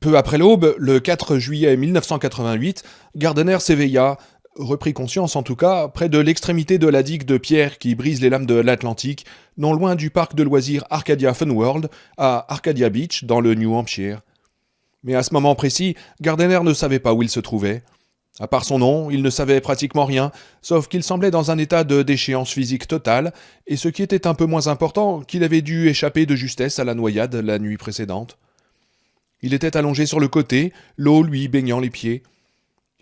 Peu après l'aube, le 4 juillet 1988, Gardiner s'éveilla, reprit conscience en tout cas, près de l'extrémité de la digue de pierre qui brise les lames de l'Atlantique, non loin du parc de loisirs Arcadia Funworld, à Arcadia Beach, dans le New Hampshire. Mais à ce moment précis, Gardiner ne savait pas où il se trouvait. À part son nom, il ne savait pratiquement rien, sauf qu'il semblait dans un état de déchéance physique totale, et ce qui était un peu moins important, qu'il avait dû échapper de justesse à la noyade la nuit précédente. Il était allongé sur le côté, l'eau lui baignant les pieds.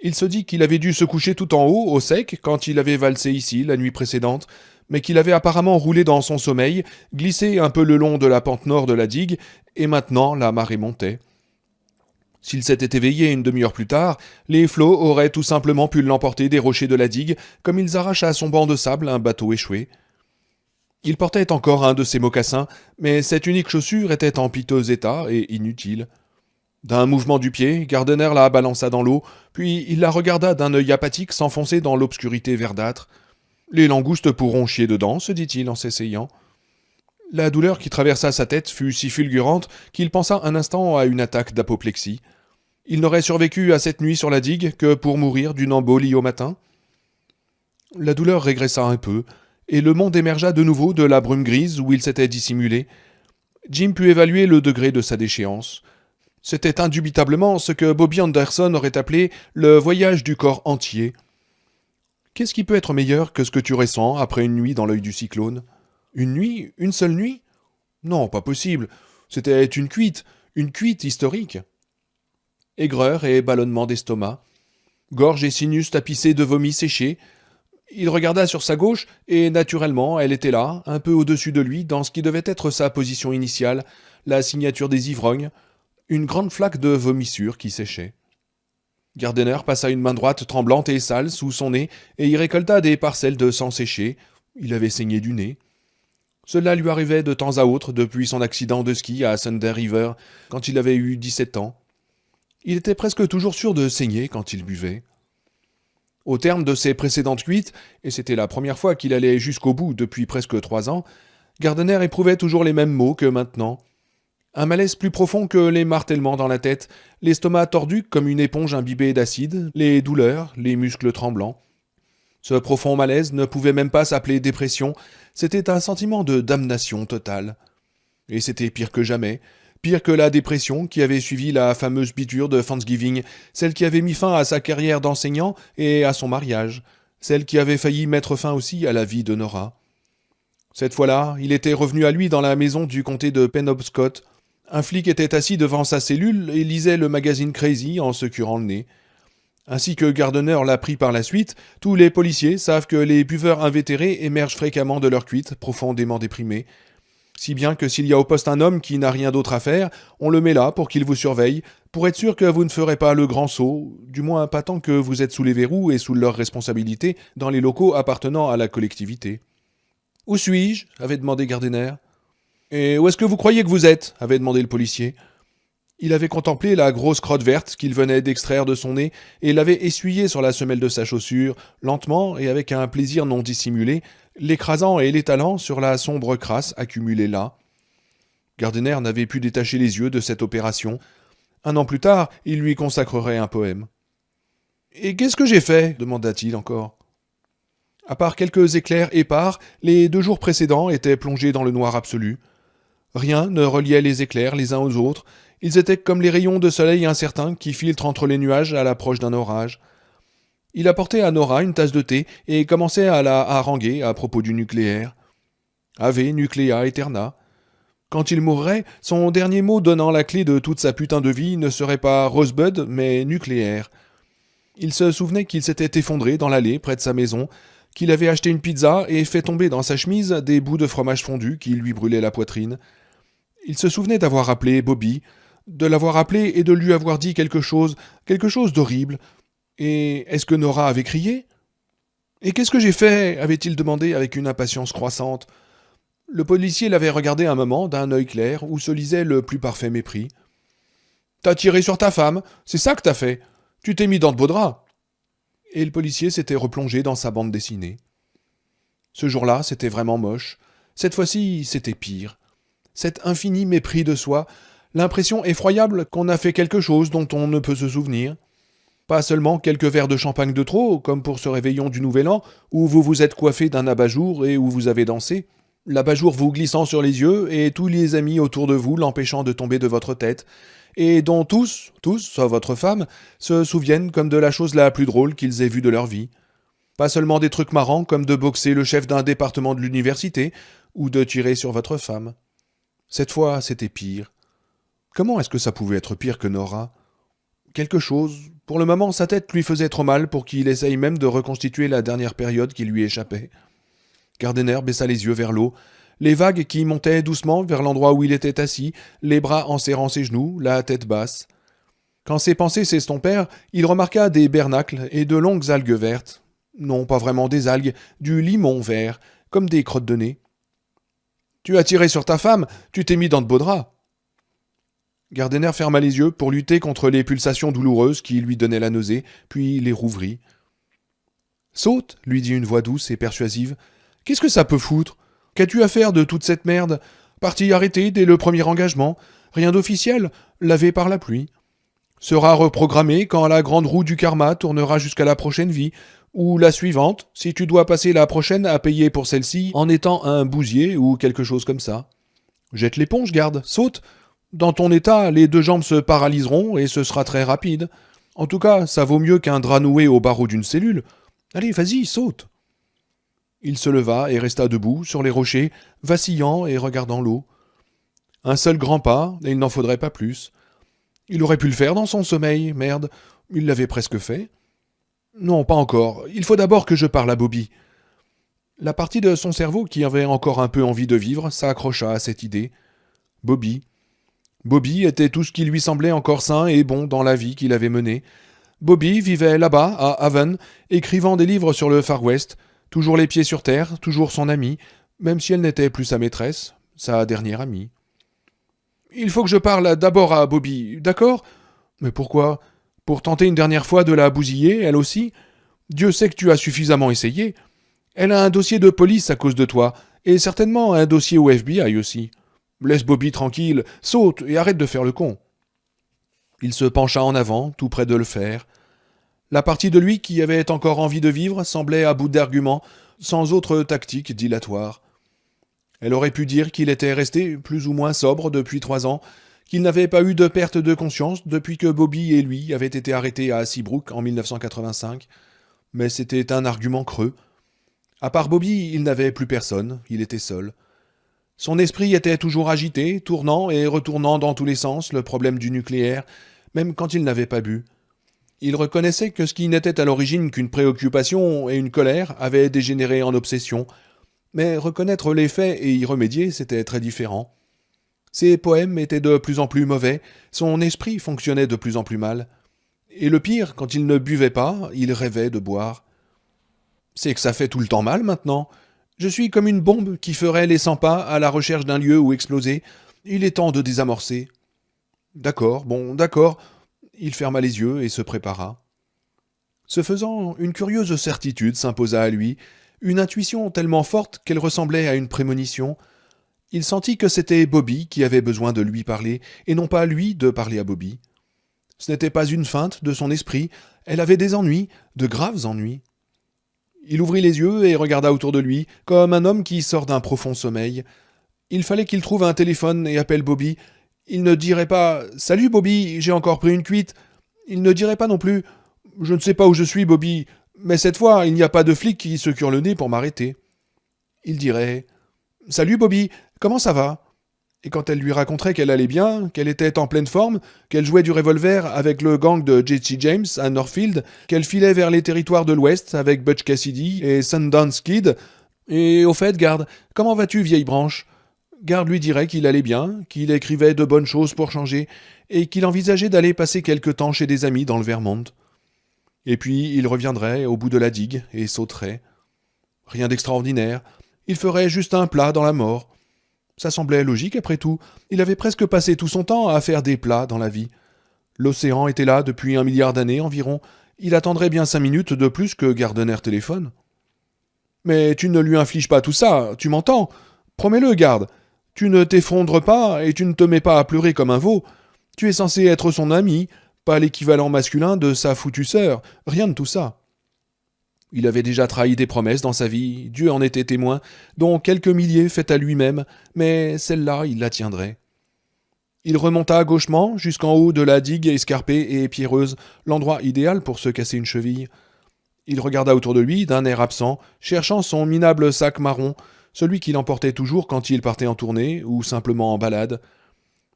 Il se dit qu'il avait dû se coucher tout en haut, au sec, quand il avait valsé ici la nuit précédente, mais qu'il avait apparemment roulé dans son sommeil, glissé un peu le long de la pente nord de la digue, et maintenant la marée montait. S'il s'était éveillé une demi-heure plus tard, les flots auraient tout simplement pu l'emporter des rochers de la digue, comme ils arrachent à son banc de sable un bateau échoué. Il portait encore un de ses mocassins, mais cette unique chaussure était en piteux état et inutile. D'un mouvement du pied, Gardiner la balança dans l'eau, puis il la regarda d'un œil apathique s'enfoncer dans l'obscurité verdâtre. Les langoustes pourront chier dedans, se dit-il en s'essayant. La douleur qui traversa sa tête fut si fulgurante qu'il pensa un instant à une attaque d'apoplexie. Il n'aurait survécu à cette nuit sur la digue que pour mourir d'une embolie au matin. La douleur régressa un peu, et le monde émergea de nouveau de la brume grise où il s'était dissimulé. Jim put évaluer le degré de sa déchéance. C'était indubitablement ce que Bobby Anderson aurait appelé le voyage du corps entier. Qu'est-ce qui peut être meilleur que ce que tu ressens après une nuit dans l'œil du cyclone? Une nuit? Une seule nuit? Non, pas possible. C'était une cuite historique. Aigreur et ballonnement d'estomac. Gorge et sinus tapissés de vomi séché. Il regarda sur sa gauche, et naturellement, elle était là, un peu au-dessus de lui, dans ce qui devait être sa position initiale, la signature des ivrognes, une grande flaque de vomissure qui séchait. Gardiner passa une main droite tremblante et sale sous son nez et y récolta des parcelles de sang séché. Il avait saigné du nez. Cela lui arrivait de temps à autre depuis son accident de ski à Thunder River, quand il avait eu 17 ans. Il était presque toujours sûr de saigner quand il buvait. Au terme de ses précédentes cuites, et c'était la première fois qu'il allait jusqu'au bout depuis presque 3 ans, Gardiner éprouvait toujours les mêmes maux que maintenant. Un malaise plus profond que les martèlements dans la tête, l'estomac tordu comme une éponge imbibée d'acide, les douleurs, les muscles tremblants. Ce profond malaise ne pouvait même pas s'appeler dépression, c'était un sentiment de damnation totale. Et c'était pire que jamais, pire que la dépression qui avait suivi la fameuse biture de Thanksgiving, celle qui avait mis fin à sa carrière d'enseignant et à son mariage, celle qui avait failli mettre fin aussi à la vie de Nora. Cette fois-là, il était revenu à lui dans la maison du comté de Penobscot. Un flic était assis devant sa cellule et lisait le magazine Crazy en se curant le nez. Ainsi que Gardiner l'apprit par la suite, tous les policiers savent que les buveurs invétérés émergent fréquemment de leur cuite, profondément déprimés. Si bien que s'il y a au poste un homme qui n'a rien d'autre à faire, on le met là pour qu'il vous surveille, pour être sûr que vous ne ferez pas le grand saut, du moins pas tant que vous êtes sous les verrous et sous leur responsabilité dans les locaux appartenant à la collectivité. Où suis-je avait demandé Gardiner. Et où est-ce que vous croyez que vous êtes avait demandé le policier. Il avait contemplé la grosse crotte verte qu'il venait d'extraire de son nez et l'avait essuyée sur la semelle de sa chaussure, lentement et avec un plaisir non dissimulé, l'écrasant et l'étalant sur la sombre crasse accumulée là. Gardiner n'avait pu détacher les yeux de cette opération. 1 an plus tard, il lui consacrerait un poème. Et qu'est-ce que j'ai fait demanda-t-il encore. À part quelques éclairs épars, les 2 jours précédents étaient plongés dans le noir absolu. Rien ne reliait les éclairs les uns aux autres. Ils étaient comme les rayons de soleil incertains qui filtrent entre les nuages à l'approche d'un orage. Il apportait à Nora une tasse de thé et commençait à la haranguer à propos du nucléaire. Ave nuclea aeterna. Quand il mourrait, son dernier mot donnant la clé de toute sa putain de vie ne serait pas Rosebud, mais nucléaire. Il se souvenait qu'il s'était effondré dans l'allée près de sa maison, qu'il avait acheté une pizza et fait tomber dans sa chemise des bouts de fromage fondu qui lui brûlaient la poitrine. Il se souvenait d'avoir appelé Bobby, de l'avoir appelé et de lui avoir dit quelque chose d'horrible. Et est-ce que Nora avait crié? Et qu'est-ce que j'ai fait avait-il demandé avec une impatience croissante. Le policier l'avait regardé un moment d'un œil clair où se lisait le plus parfait mépris. T'as tiré sur ta femme, c'est ça que t'as fait. Tu t'es mis dans de beaux draps. Et le policier s'était replongé dans sa bande dessinée. Ce jour-là, c'était vraiment moche. Cette fois-ci, c'était pire. Cet infini mépris de soi, L'impression effroyable qu'on a fait quelque chose dont on ne peut se souvenir. Pas seulement quelques verres de champagne de trop, comme pour ce réveillon du Nouvel An, où vous vous êtes coiffé d'un abat-jour et où vous avez dansé, l'abat-jour vous glissant sur les yeux et tous les amis autour de vous l'empêchant de tomber de votre tête, et dont tous, sauf votre femme, se souviennent comme de la chose la plus drôle qu'ils aient vue de leur vie. Pas seulement des trucs marrants comme de boxer le chef d'un département de l'université, ou de tirer sur votre femme. Cette fois, c'était pire. Comment est-ce que ça pouvait être pire que Nora ? Quelque chose. Pour le moment, sa tête lui faisait trop mal pour qu'il essaye même de reconstituer la dernière période qui lui échappait. Gardner baissa les yeux vers l'eau. Les vagues qui montaient doucement vers l'endroit où il était assis, les bras en serrant ses genoux, la tête basse. Quand ses pensées s'estompèrent, il remarqua des bernacles et de longues algues vertes. Non, pas vraiment des algues, du limon vert, comme des crottes de nez. « Tu as tiré sur ta femme, tu t'es mis dans de beaux draps. » Gardner ferma les yeux pour lutter contre les pulsations douloureuses qui lui donnaient la nausée, puis les rouvrit. « Saute, lui dit une voix douce et persuasive. Qu'est-ce que ça peut foutre ? Qu'as-tu à faire de toute cette merde ? Partie arrêtée dès le premier engagement, rien d'officiel, lavé par la pluie. Sera reprogrammé quand la grande roue du karma tournera jusqu'à la prochaine vie, ou la suivante, si tu dois passer la prochaine à payer pour celle-ci en étant un bousier ou quelque chose comme ça. Jette l'éponge, garde, saute. Dans ton état, les deux jambes se paralyseront et ce sera très rapide. En tout cas, ça vaut mieux qu'un drap noué au barreau d'une cellule. Allez, vas-y, saute. Il se leva et resta debout, sur les rochers, vacillant et regardant l'eau. Un seul grand pas, et il n'en faudrait pas plus. Il aurait pu le faire dans son sommeil, merde, il l'avait presque fait. Non, pas encore, il faut d'abord que je parle à Bobby. La partie de son cerveau qui avait encore un peu envie de vivre s'accrocha à cette idée. Bobby. Bobby était tout ce qui lui semblait encore sain et bon dans la vie qu'il avait menée. Bobby vivait là-bas, à Haven, écrivant des livres sur le Far West, toujours les pieds sur terre, toujours son amie, même si elle n'était plus sa maîtresse, sa dernière amie. Il faut que je parle d'abord à Bobby, d'accord ? Mais pourquoi ? Pour tenter une dernière fois de la bousiller, elle aussi ? Dieu sait que tu as suffisamment essayé. Elle a un dossier de police à cause de toi, et certainement un dossier au FBI aussi. Laisse Bobby tranquille, saute et arrête de faire le con. Il se pencha en avant, tout près de le faire. La partie de lui qui avait encore envie de vivre semblait à bout d'arguments, sans autre tactique dilatoire. Elle aurait pu dire qu'il était resté plus ou moins sobre depuis 3 ans, qu'il n'avait pas eu de perte de conscience depuis que Bobby et lui avaient été arrêtés à Seabrook en 1985. Mais c'était un argument creux. À part Bobby, il n'avait plus personne, il était seul. Son esprit était toujours agité, tournant et retournant dans tous les sens le problème du nucléaire, même quand il n'avait pas bu. Il reconnaissait que ce qui n'était à l'origine qu'une préoccupation et une colère avait dégénéré en obsession, mais reconnaître les faits et y remédier, c'était très différent. Ses poèmes étaient de plus en plus mauvais, son esprit fonctionnait de plus en plus mal. Et le pire, quand il ne buvait pas, il rêvait de boire. C'est que ça fait tout le temps mal maintenant. Je suis comme une bombe qui ferait les 100 pas à la recherche d'un lieu où exploser. Il est temps de désamorcer. D'accord, bon, d'accord. Il ferma les yeux et se prépara. Ce faisant, une curieuse certitude s'imposa à lui, une intuition tellement forte qu'elle ressemblait à une prémonition. Il sentit que c'était Bobby qui avait besoin de lui parler, et non pas lui de parler à Bobby. Ce n'était pas une feinte de son esprit, elle avait des ennuis, de graves ennuis. Il ouvrit les yeux et regarda autour de lui, comme un homme qui sort d'un profond sommeil. Il fallait qu'il trouve un téléphone et appelle Bobby. Il ne dirait pas « Salut Bobby, j'ai encore pris une cuite ». Il ne dirait pas non plus « Je ne sais pas où je suis Bobby, mais cette fois il n'y a pas de flic qui se cure le nez pour m'arrêter ». Il dirait « Salut Bobby, comment ça va ?» Et quand elle lui raconterait qu'elle allait bien, qu'elle était en pleine forme, qu'elle jouait du revolver avec le gang de Jesse James à Northfield, qu'elle filait vers les territoires de l'Ouest avec Butch Cassidy et Sundance Kid, et au fait, Garde, comment vas-tu, vieille branche ? Garde lui dirait qu'il allait bien, qu'il écrivait de bonnes choses pour changer, et qu'il envisageait d'aller passer quelque temps chez des amis dans le Vermont. Et puis il reviendrait au bout de la digue et sauterait. Rien d'extraordinaire, il ferait juste un plat dans la mort. Ça semblait logique après tout, il avait presque passé tout son temps à faire des plats dans la vie. L'océan était là depuis 1 milliard d'années environ, il attendrait bien 5 minutes de plus que Gardner téléphone. Mais tu ne lui infliges pas tout ça, tu m'entends ? Promets-le, Garde. Tu ne t'effondres pas et tu ne te mets pas à pleurer comme un veau. Tu es censé être son ami, pas l'équivalent masculin de sa foutue sœur, rien de tout ça. Il avait déjà trahi des promesses dans sa vie, Dieu en était témoin, dont quelques milliers faites à lui-même, mais celle-là, il la tiendrait. Il remonta gauchement jusqu'en haut de la digue escarpée et pierreuse, l'endroit idéal pour se casser une cheville. Il regarda autour de lui d'un air absent, cherchant son minable sac marron, celui qu'il emportait toujours quand il partait en tournée ou simplement en balade.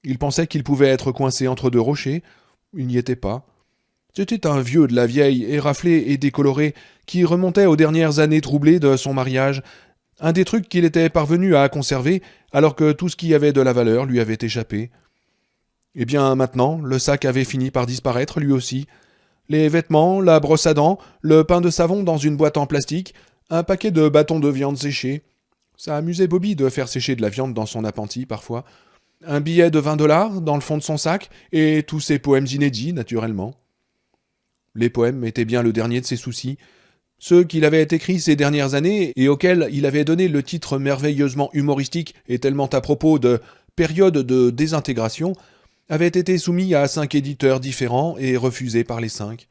Il pensait qu'il pouvait être coincé entre deux rochers. Il n'y était pas. C'était un vieux de la vieille, éraflé et décoloré, qui remontait aux dernières années troublées de son mariage, un des trucs qu'il était parvenu à conserver, alors que tout ce qui avait de la valeur lui avait échappé. Eh bien, maintenant, le sac avait fini par disparaître lui aussi. Les vêtements, la brosse à dents, le pain de savon dans une boîte en plastique, un paquet de bâtons de viande séchés. Ça amusait Bobby de faire sécher de la viande dans son appentis, parfois. Un billet de 20 $ dans le fond de son sac, et tous ses poèmes inédits, naturellement. Les poèmes étaient bien le dernier de ses soucis. Ceux qu'il avait écrits ces dernières années et auxquels il avait donné le titre merveilleusement humoristique et tellement à propos de période de désintégration, avaient été soumis à 5 éditeurs différents et refusés par les 5.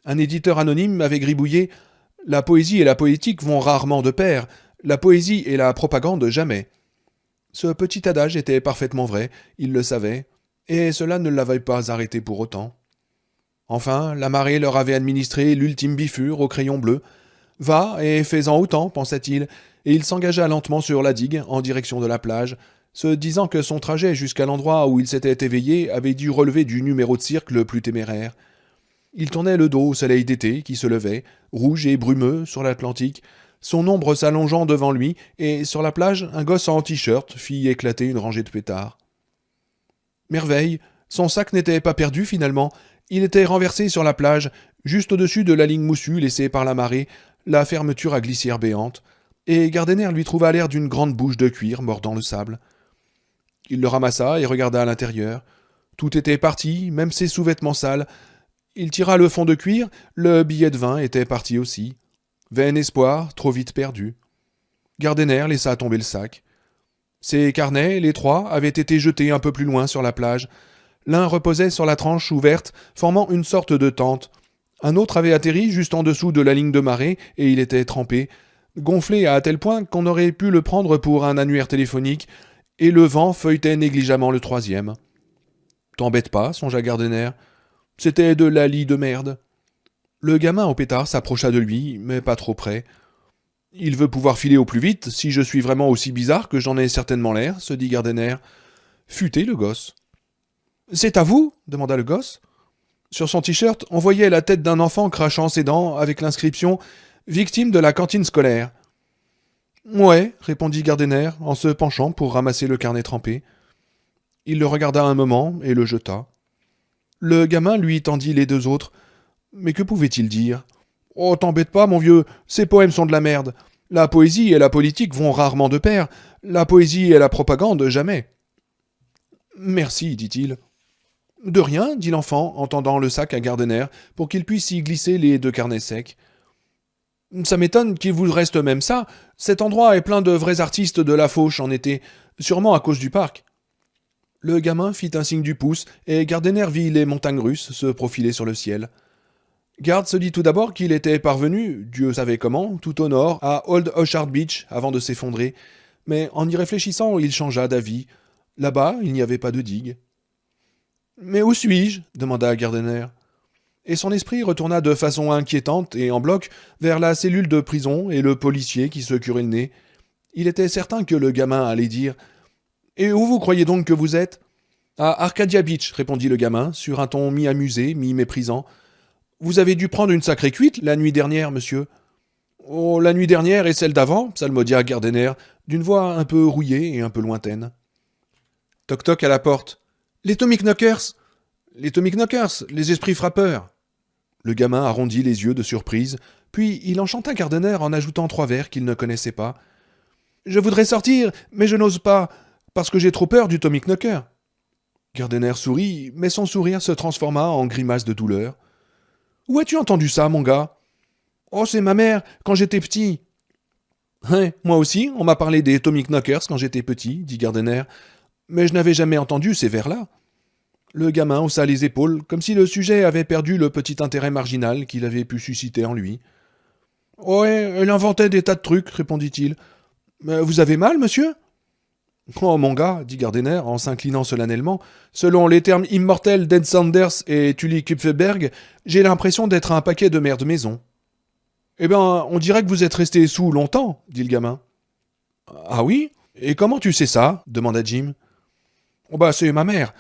Un éditeur anonyme avait gribouillé « La poésie et la poétique vont rarement de pair, la poésie et la propagande jamais ». Ce petit adage était parfaitement vrai, il le savait, et cela ne l'avait pas arrêté pour autant. Enfin, la marée leur avait administré l'ultime bifure au crayon bleu. « Va, et fais-en autant, pensa-t-il, et il s'engagea lentement sur la digue, en direction de la plage, se disant que son trajet jusqu'à l'endroit où il s'était éveillé avait dû relever du numéro de cirque le plus téméraire. Il tournait le dos au soleil d'été qui se levait, rouge et brumeux, sur l'Atlantique, son ombre s'allongeant devant lui, et sur la plage, un gosse en t-shirt fit éclater une rangée de pétards. Merveille, son sac n'était pas perdu finalement, il était renversé sur la plage, juste au-dessus de la ligne moussue laissée par la marée, la fermeture à glissière béante, et Gardiner lui trouva l'air d'une grande bouche de cuir mordant le sable. Il le ramassa et regarda à l'intérieur. Tout était parti, même ses sous-vêtements sales. Il tira le fond de cuir, le billet de 20 était parti aussi. Vain espoir, trop vite perdu. Gardiner laissa tomber le sac. Ses carnets, les 3, avaient été jetés un peu plus loin sur la plage. L'un reposait sur la tranche ouverte, formant une sorte de tente. Un autre avait atterri juste en dessous de la ligne de marée, et il était trempé, gonflé à tel point qu'on aurait pu le prendre pour un annuaire téléphonique, et le vent feuilletait négligemment le 3e. T'embête pas, songea Gardiner. C'était de la lie de merde. Le gamin au pétard s'approcha de lui, mais pas trop près. Il veut pouvoir filer au plus vite, si je suis vraiment aussi bizarre que j'en ai certainement l'air, se dit Gardiner. Futé le gosse. C'est à vous demanda le gosse. Sur son t-shirt, on voyait la tête d'un enfant crachant ses dents avec l'inscription « Victime de la cantine scolaire ». Ouais, répondit Gardiner en se penchant pour ramasser le carnet trempé. Il le regarda un moment et le jeta. Le gamin lui tendit les 2 autres. Mais que pouvait-il dire? Oh, t'embête pas, mon vieux, ces poèmes sont de la merde. La poésie et la politique vont rarement de pair. La poésie et la propagande, jamais. Merci, dit-il. De rien, dit l'enfant, en tendant le sac à Gardiner pour qu'il puisse y glisser les 2 carnets secs. Ça m'étonne qu'il vous reste même ça. Cet endroit est plein de vrais artistes de la fauche en été, sûrement à cause du parc. Le gamin fit un signe du pouce, et Gardiner vit les montagnes russes se profiler sur le ciel. Gard se dit tout d'abord qu'il était parvenu, Dieu savait comment, tout au nord, à Old Orchard Beach, avant de s'effondrer. Mais en y réfléchissant, il changea d'avis. Là-bas, il n'y avait pas de digue. « Mais où suis-je » demanda Gardiner. Et son esprit retourna de façon inquiétante et en bloc vers la cellule de prison et le policier qui se curait le nez. Il était certain que le gamin allait dire « Et où vous croyez donc que vous êtes ?»« À Arcadia Beach, répondit le gamin, sur un ton mi-amusé, mi-méprisant. Vous avez dû prendre une sacrée cuite la nuit dernière, monsieur. Oh, la nuit dernière et celle d'avant, psalmodia Gardiner, d'une voix un peu rouillée et un peu lointaine. Toc-toc à la porte. Les Tommy Knockers. Les Tommy Knockers, les esprits frappeurs. Le gamin arrondit les yeux de surprise, puis il enchanta Gardiner en ajoutant 3 vers qu'il ne connaissait pas. Je voudrais sortir, mais je n'ose pas, parce que j'ai trop peur du Tommy Knocker. Gardiner sourit, mais son sourire se transforma en grimace de douleur. Où as-tu entendu ça, mon gars? Oh, c'est ma mère, quand j'étais petit. Ouais, moi aussi, on m'a parlé des Tommy Knockers quand j'étais petit, dit Gardner, mais je n'avais jamais entendu ces vers-là. Le gamin haussa les épaules, comme si le sujet avait perdu le petit intérêt marginal qu'il avait pu susciter en lui. Ouais, elle inventait des tas de trucs, répondit-il. Mais vous avez mal, monsieur? Oh, mon gars, dit Gardner en s'inclinant solennellement, selon les termes immortels d'Ed Sanders et Tully Kupferberg, j'ai l'impression d'être un paquet de merde maison. Eh ben, on dirait que vous êtes resté sous longtemps, dit le gamin. Ah oui? Et comment tu sais ça? Demanda Jim. Oh bah, c'est ma mère.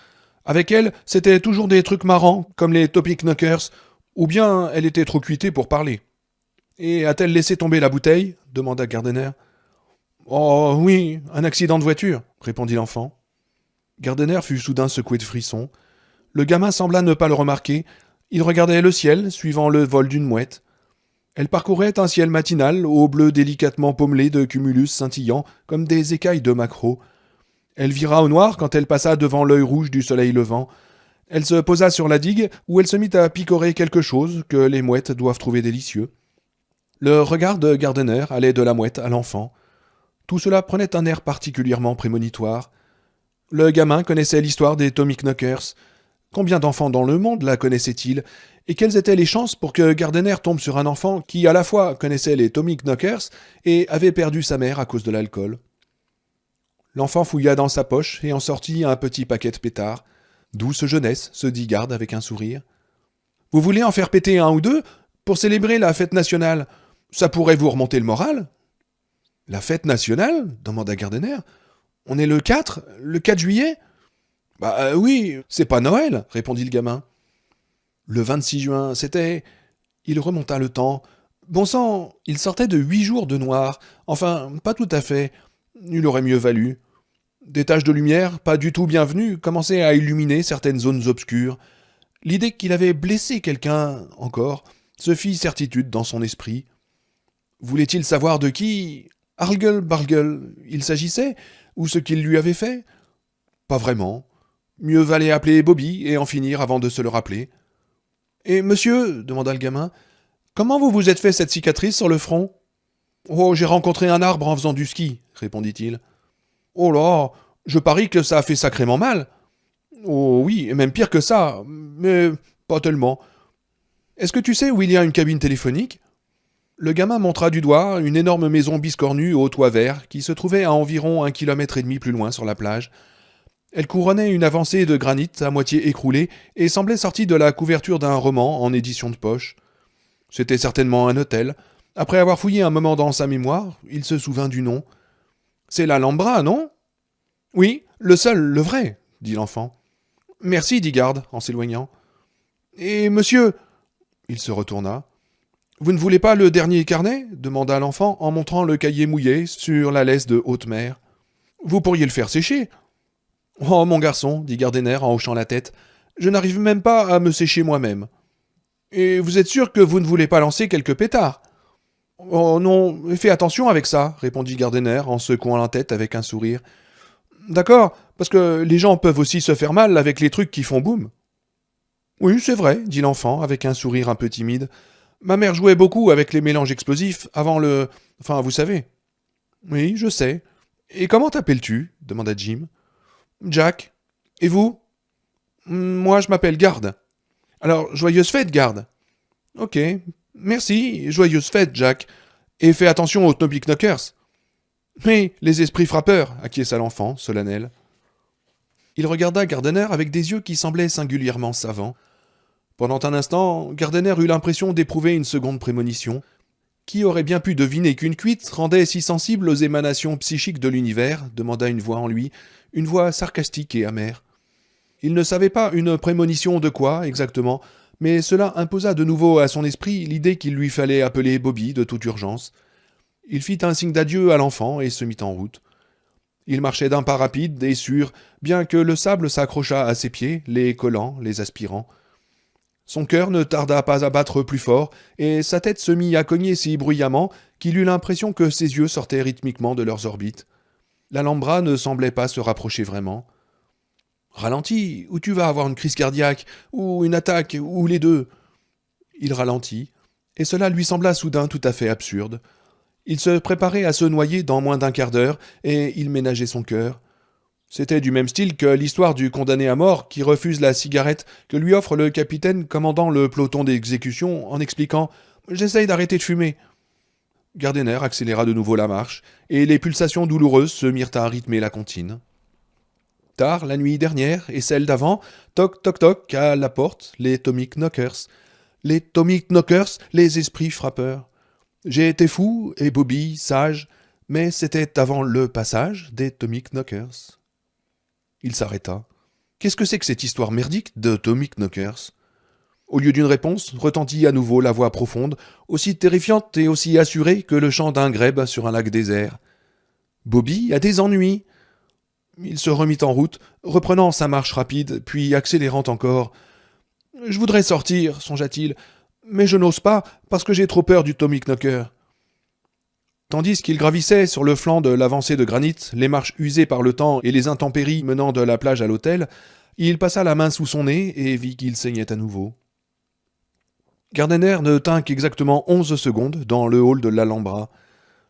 Avec elle, c'était toujours des trucs marrants, comme les Topic Knockers, ou bien elle était trop cuitée pour parler. Et a-t-elle laissé tomber la bouteille? Demanda Gardner. Oh oui, un accident de voiture, répondit l'enfant. Gardner fut soudain secoué de frissons. Le gamin sembla ne pas le remarquer. Il regardait le ciel, suivant le vol d'une mouette. Elle parcourait un ciel matinal, au bleu délicatement pommelé de cumulus scintillants, comme des écailles de maquereau. Elle vira au noir quand elle passa devant l'œil rouge du soleil levant. Elle se posa sur la digue, où elle se mit à picorer quelque chose que les mouettes doivent trouver délicieux. Le regard de Gardner allait de la mouette à l'enfant. Tout cela prenait un air particulièrement prémonitoire. Le gamin connaissait l'histoire des Tommy Knockers. Combien d'enfants dans le monde la connaissait-il? Et quelles étaient les chances pour que Gardner tombe sur un enfant qui, à la fois, connaissait les Tommy Knockers et avait perdu sa mère à cause de l'alcool? L'enfant fouilla dans sa poche et en sortit un petit paquet de pétards. Douce jeunesse, se dit Garde avec un sourire. Vous voulez en faire péter un ou deux pour célébrer la fête nationale? Ça pourrait vous remonter le moral? La fête nationale? Demanda Gardner. On est le 4 juillet? Bah oui, c'est pas Noël, répondit le gamin. Le 26 juin, c'était... Il remonta le temps. Bon sang, il sortait de 8 jours de noir. Enfin, pas tout à fait. Il aurait mieux valu. Des taches de lumière, pas du tout bienvenues, commençaient à illuminer certaines zones obscures. L'idée qu'il avait blessé quelqu'un, encore, se fit certitude dans son esprit. Voulait-il savoir de qui Argle Bargle il s'agissait, ou ce qu'il lui avait fait? Pas vraiment. Mieux valait appeler Bobby et en finir avant de se le rappeler. Et monsieur, demanda le gamin, comment vous vous êtes fait cette cicatrice sur le front? Oh, j'ai rencontré un arbre en faisant du ski, répondit-il. Oh là, je parie que ça a fait sacrément mal. Oh oui, et même pire que ça, mais pas tellement. Est-ce que tu sais où il y a une cabine téléphonique? Le gamin montra du doigt une énorme maison biscornue au toit vert qui se trouvait à environ 1,5 km plus loin sur la plage. Elle couronnait une avancée de granit à moitié écroulée et semblait sortie de la couverture d'un roman en édition de poche. C'était certainement un hôtel. Après avoir fouillé un moment dans sa mémoire, il se souvint du nom. C'est l'Alhambra, non? Oui, le seul, le vrai, dit l'enfant. Merci, dit Garde, en s'éloignant. Et monsieur... Il se retourna. Vous ne voulez pas le dernier carnet? Demanda l'enfant en montrant le cahier mouillé sur la laisse de haute mer. Vous pourriez le faire sécher. Oh, mon garçon, dit Gardner en hochant la tête, je n'arrive même pas à me sécher moi-même. Et vous êtes sûr que vous ne voulez pas lancer quelques pétards? Oh non, fais attention avec ça, répondit Gardner en secouant la tête avec un sourire. D'accord, parce que les gens peuvent aussi se faire mal avec les trucs qui font boum. Oui, c'est vrai, dit l'enfant avec un sourire un peu timide. Ma mère jouait beaucoup avec les mélanges explosifs avant le... Enfin, vous savez. Oui, je sais. Et comment t'appelles-tu? Demanda Jim. Jack. Et vous? Moi, je m'appelle Garde. Alors, joyeuse fête, Garde. Ok. Merci, joyeuse fête, Jack. Et fais attention aux Toby Knockers. Oui, les esprits frappeurs, acquiesça l'enfant, solennel. Il regarda Gardner avec des yeux qui semblaient singulièrement savants. Pendant un instant, Gardner eut l'impression d'éprouver une seconde prémonition. Qui aurait bien pu deviner qu'une cuite rendait si sensible aux émanations psychiques de l'univers? Demanda une voix en lui, une voix sarcastique et amère. Il ne savait pas une prémonition de quoi, exactement, mais cela imposa de nouveau à son esprit l'idée qu'il lui fallait appeler Bobby de toute urgence. Il fit un signe d'adieu à l'enfant et se mit en route. Il marchait d'un pas rapide et sûr, bien que le sable s'accrochât à ses pieds, les collant, les aspirant. Son cœur ne tarda pas à battre plus fort, et sa tête se mit à cogner si bruyamment qu'il eut l'impression que ses yeux sortaient rythmiquement de leurs orbites. L'Alhambra ne semblait pas se rapprocher vraiment. Ralentis, ou tu vas avoir une crise cardiaque, ou une attaque, ou les deux. Il ralentit, et cela lui sembla soudain tout à fait absurde. Il se préparait à se noyer dans moins d'un quart d'heure, et il ménageait son cœur. C'était du même style que l'histoire du condamné à mort qui refuse la cigarette que lui offre le capitaine commandant le peloton d'exécution en expliquant « J'essaye d'arrêter de fumer ». Gardiner accéléra de nouveau la marche, et les pulsations douloureuses se mirent à rythmer la comptine. Tard, la nuit dernière et celle d'avant, toc toc toc à la porte, les Tommy Knockers. Les Tommy Knockers, les esprits frappeurs. J'ai été fou, et Bobby, sage, mais c'était avant le passage des Tommy Knockers. Il s'arrêta. Qu'est-ce que c'est que cette histoire merdique de Tommy Knockers ? Au lieu d'une réponse, retentit à nouveau la voix profonde, aussi terrifiante et aussi assurée que le chant d'un grèbe sur un lac désert. Bobby a des ennuis. Il se remit en route, reprenant sa marche rapide, puis accélérant encore. « Je voudrais sortir, songea-t-il, mais je n'ose pas, parce que j'ai trop peur du Tommy Knocker. » Tandis qu'il gravissait sur le flanc de l'avancée de granit, les marches usées par le temps et les intempéries menant de la plage à l'hôtel, il passa la main sous son nez et vit qu'il saignait à nouveau. Gardiner ne tint qu'exactement 11 secondes dans le hall de l'Alhambra,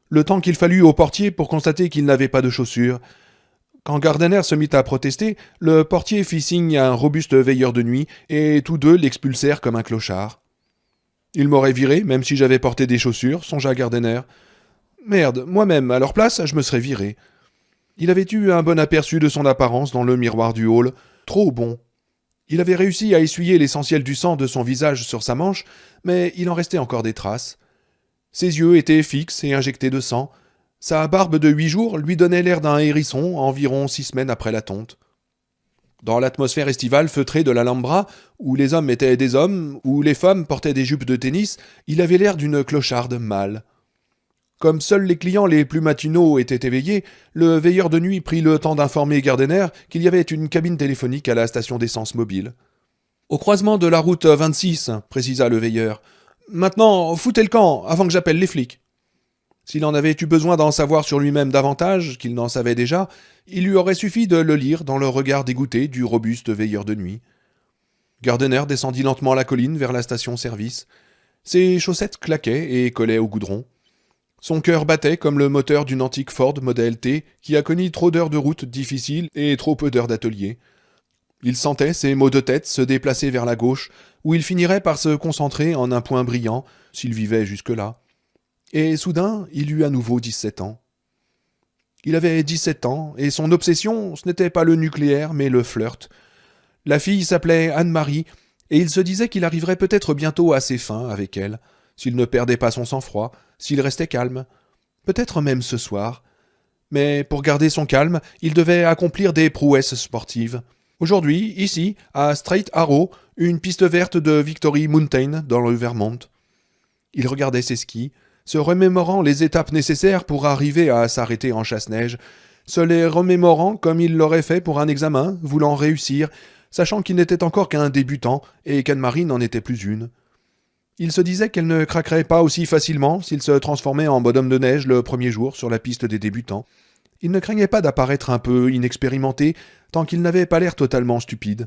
le temps qu'il fallut au portier pour constater qu'il n'avait pas de chaussures. Quand Gardiner se mit à protester, le portier fit signe à un robuste veilleur de nuit, et tous deux l'expulsèrent comme un clochard. « Il m'aurait viré, même si j'avais porté des chaussures, songea Gardiner. Merde, moi-même, à leur place, je me serais viré. Il avait eu un bon aperçu de son apparence dans le miroir du hall, trop bon. Il avait réussi à essuyer l'essentiel du sang de son visage sur sa manche, mais il en restait encore des traces. Ses yeux étaient fixes et injectés de sang. Sa barbe de 8 jours lui donnait l'air d'un hérisson environ 6 semaines après la tonte. Dans l'atmosphère estivale feutrée de l'Alhambra, où les hommes étaient des hommes, où les femmes portaient des jupes de tennis, il avait l'air d'une clocharde mâle. Comme seuls les clients les plus matinaux étaient éveillés, le veilleur de nuit prit le temps d'informer Gardiner qu'il y avait une cabine téléphonique à la station d'essence mobile. « Au croisement de la route 26, précisa le veilleur. « Maintenant, foutez le camp, avant que j'appelle les flics. » S'il en avait eu besoin d'en savoir sur lui-même davantage, qu'il n'en savait déjà, il lui aurait suffi de le lire dans le regard dégoûté du robuste veilleur de nuit. Gardiner descendit lentement la colline vers la station-service. Ses chaussettes claquaient et collaient au goudron. Son cœur battait comme le moteur d'une antique Ford Model T qui a connu trop d'heures de route difficiles et trop peu d'heures d'atelier. Il sentait ses maux de tête se déplacer vers la gauche, où il finirait par se concentrer en un point brillant, s'il vivait jusque-là. Et soudain, il eut à nouveau 17 ans. Il avait 17 ans, et son obsession, ce n'était pas le nucléaire, mais le flirt. La fille s'appelait Anne-Marie, et il se disait qu'il arriverait peut-être bientôt à ses fins avec elle, s'il ne perdait pas son sang-froid, s'il restait calme. Peut-être même ce soir. Mais pour garder son calme, il devait accomplir des prouesses sportives. Aujourd'hui, ici, à Straight Arrow, une piste verte de Victory Mountain, dans le Vermont. Il regardait ses skis, se remémorant les étapes nécessaires pour arriver à s'arrêter en chasse-neige, se les remémorant comme il l'aurait fait pour un examen, voulant réussir, sachant qu'il n'était encore qu'un débutant et qu'Anne-Marie n'en était plus une. Il se disait qu'elle ne craquerait pas aussi facilement s'il se transformait en bonhomme de neige le premier jour sur la piste des débutants. Il ne craignait pas d'apparaître un peu inexpérimenté, tant qu'il n'avait pas l'air totalement stupide.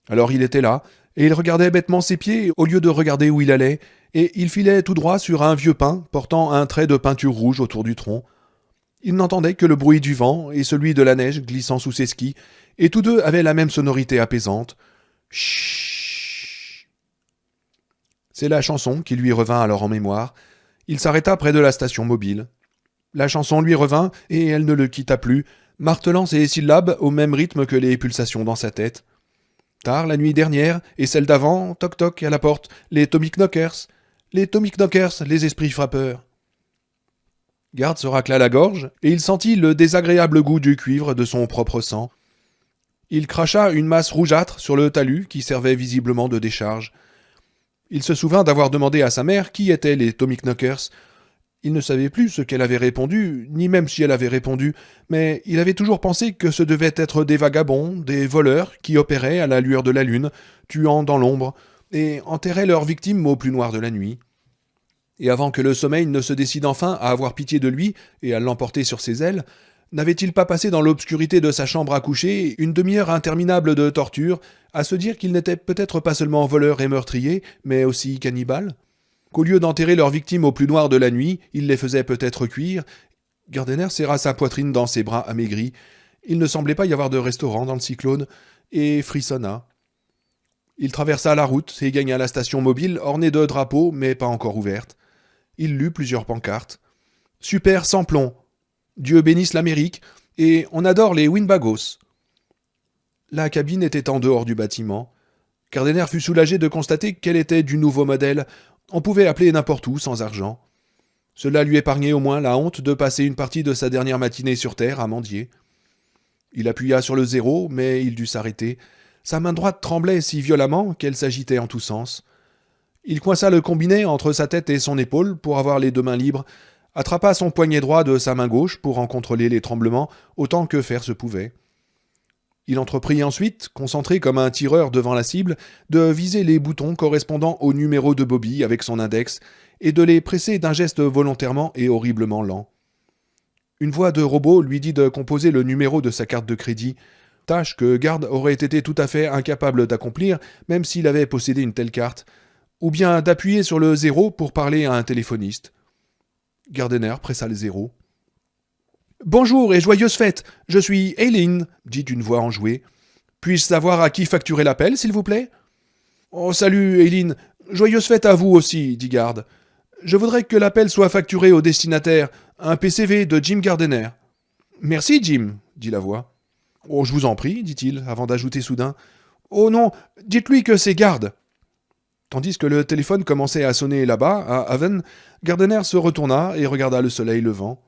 Alors il était là, et il regardait bêtement ses pieds au lieu de regarder où il allait, et il filait tout droit sur un vieux pin portant un trait de peinture rouge autour du tronc. Il n'entendait que le bruit du vent et celui de la neige glissant sous ses skis, et tous deux avaient la même sonorité apaisante. Chut. C'est la chanson qui lui revint alors en mémoire. Il s'arrêta près de la station mobile. La chanson lui revint, et elle ne le quitta plus, martelant ses syllabes au même rythme que les pulsations dans sa tête. Tard la nuit dernière, et celle d'avant, toc toc à la porte, les Tommy Knockers, les esprits frappeurs. Garde se racla la gorge, et il sentit le désagréable goût du cuivre de son propre sang. Il cracha une masse rougeâtre sur le talus qui servait visiblement de décharge. Il se souvint d'avoir demandé à sa mère qui étaient les Tommy Knockers. Il ne savait plus ce qu'elle avait répondu, ni même si elle avait répondu, mais il avait toujours pensé que ce devaient être des vagabonds, des voleurs qui opéraient à la lueur de la lune, tuant dans l'ombre, et enterraient leurs victimes au plus noir de la nuit. Et avant que le sommeil ne se décide enfin à avoir pitié de lui et à l'emporter sur ses ailes, n'avait-il pas passé dans l'obscurité de sa chambre à coucher une demi-heure interminable de torture, à se dire qu'il n'était peut-être pas seulement voleur et meurtrier, mais aussi cannibale ? qu'au lieu d'enterrer leurs victimes au plus noir de la nuit, ils les faisaient peut-être cuire. Gardiner serra sa poitrine dans ses bras amaigris. Il ne semblait pas y avoir de restaurant dans le cyclone, et frissonna. Il traversa la route et gagna la station mobile ornée de drapeaux, mais pas encore ouverte. Il lut plusieurs pancartes. Super sans plomb. Dieu bénisse l'Amérique. Et on adore les Winbagos. La cabine était en dehors du bâtiment. Gardiner fut soulagé de constater qu'elle était du nouveau modèle. On pouvait appeler n'importe où sans argent. Cela lui épargnait au moins la honte de passer une partie de sa dernière matinée sur Terre à mendier. Il appuya sur le 0, mais il dut s'arrêter. Sa main droite tremblait si violemment qu'elle s'agitait en tous sens. Il coinça le combiné entre sa tête et son épaule pour avoir les deux mains libres, attrapa son poignet droit de sa main gauche pour en contrôler les tremblements autant que faire se pouvait. Il entreprit ensuite, concentré comme un tireur devant la cible, de viser les boutons correspondant au numéro de Bobby avec son index et de les presser d'un geste volontairement et horriblement lent. Une voix de robot lui dit de composer le numéro de sa carte de crédit, tâche que Gard aurait été tout à fait incapable d'accomplir même s'il avait possédé une telle carte, ou bien d'appuyer sur le 0 pour parler à un téléphoniste. Gardiner pressa le 0. « Bonjour et joyeuses fêtes, je suis Aileen, dit une voix enjouée. Puis-je savoir à qui facturer l'appel, s'il vous plaît ? Oh, salut, Aileen, joyeuses fêtes à vous aussi, dit Gard. Je voudrais que l'appel soit facturé au destinataire, un PCV de Jim Gardiner. Merci, Jim, dit la voix. Oh, je vous en prie, dit-il, avant d'ajouter soudain. Oh non, dites-lui que c'est Gard. Tandis que le téléphone commençait à sonner là-bas, à Haven, Gardiner se retourna et regarda le soleil levant.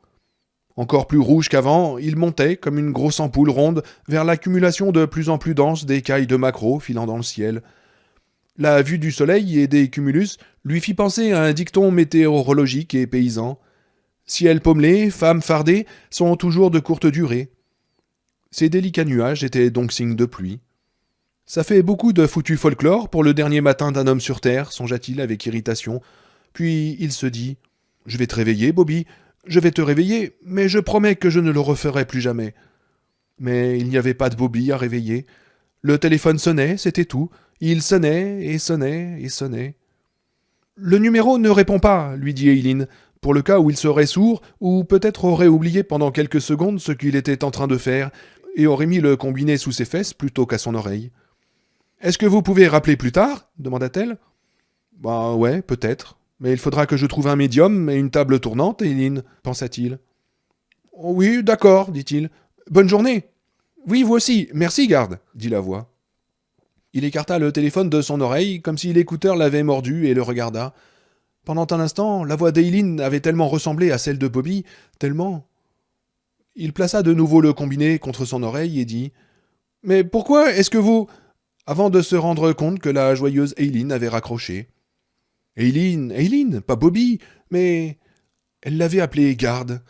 Encore plus rouge qu'avant, il montait, comme une grosse ampoule ronde, vers l'accumulation de plus en plus dense d'écailles de maquereaux filant dans le ciel. La vue du soleil et des cumulus lui fit penser à un dicton météorologique et paysan. Ciel pommelé, femmes fardées sont toujours de courte durée. Ces délicats nuages étaient donc signes de pluie. Ça fait beaucoup de foutu folklore pour le dernier matin d'un homme sur Terre, songea-t-il avec irritation. Puis il se dit « Je vais te réveiller, Bobby. Je vais te réveiller, mais je promets que je ne le referai plus jamais. » Mais il n'y avait pas de Bobby à réveiller. Le téléphone sonnait, c'était tout. Il sonnait et sonnait et sonnait. « Le numéro ne répond pas, lui dit Aileen, pour le cas où il serait sourd ou peut-être aurait oublié pendant quelques secondes ce qu'il était en train de faire et aurait mis le combiné sous ses fesses plutôt qu'à son oreille. « Est-ce que vous pouvez rappeler plus tard ?» demanda-t-elle. « Bah ouais, peut-être. Mais il faudra que je trouve un médium et une table tournante, Aileen, pensa-t-il. « Oh oui, d'accord, dit-il. Bonne journée. »« Oui, vous aussi. Merci, Garde, » dit la voix. Il écarta le téléphone de son oreille, comme si l'écouteur l'avait mordu, et le regarda. Pendant un instant, la voix d'Aileen avait tellement ressemblé à celle de Bobby, tellement... Il plaça de nouveau le combiné contre son oreille et dit « Mais pourquoi est-ce que vous... » avant de se rendre compte que la joyeuse Aileen avait raccroché. Aileen, pas Bobby, mais... Elle l'avait appelé Garde.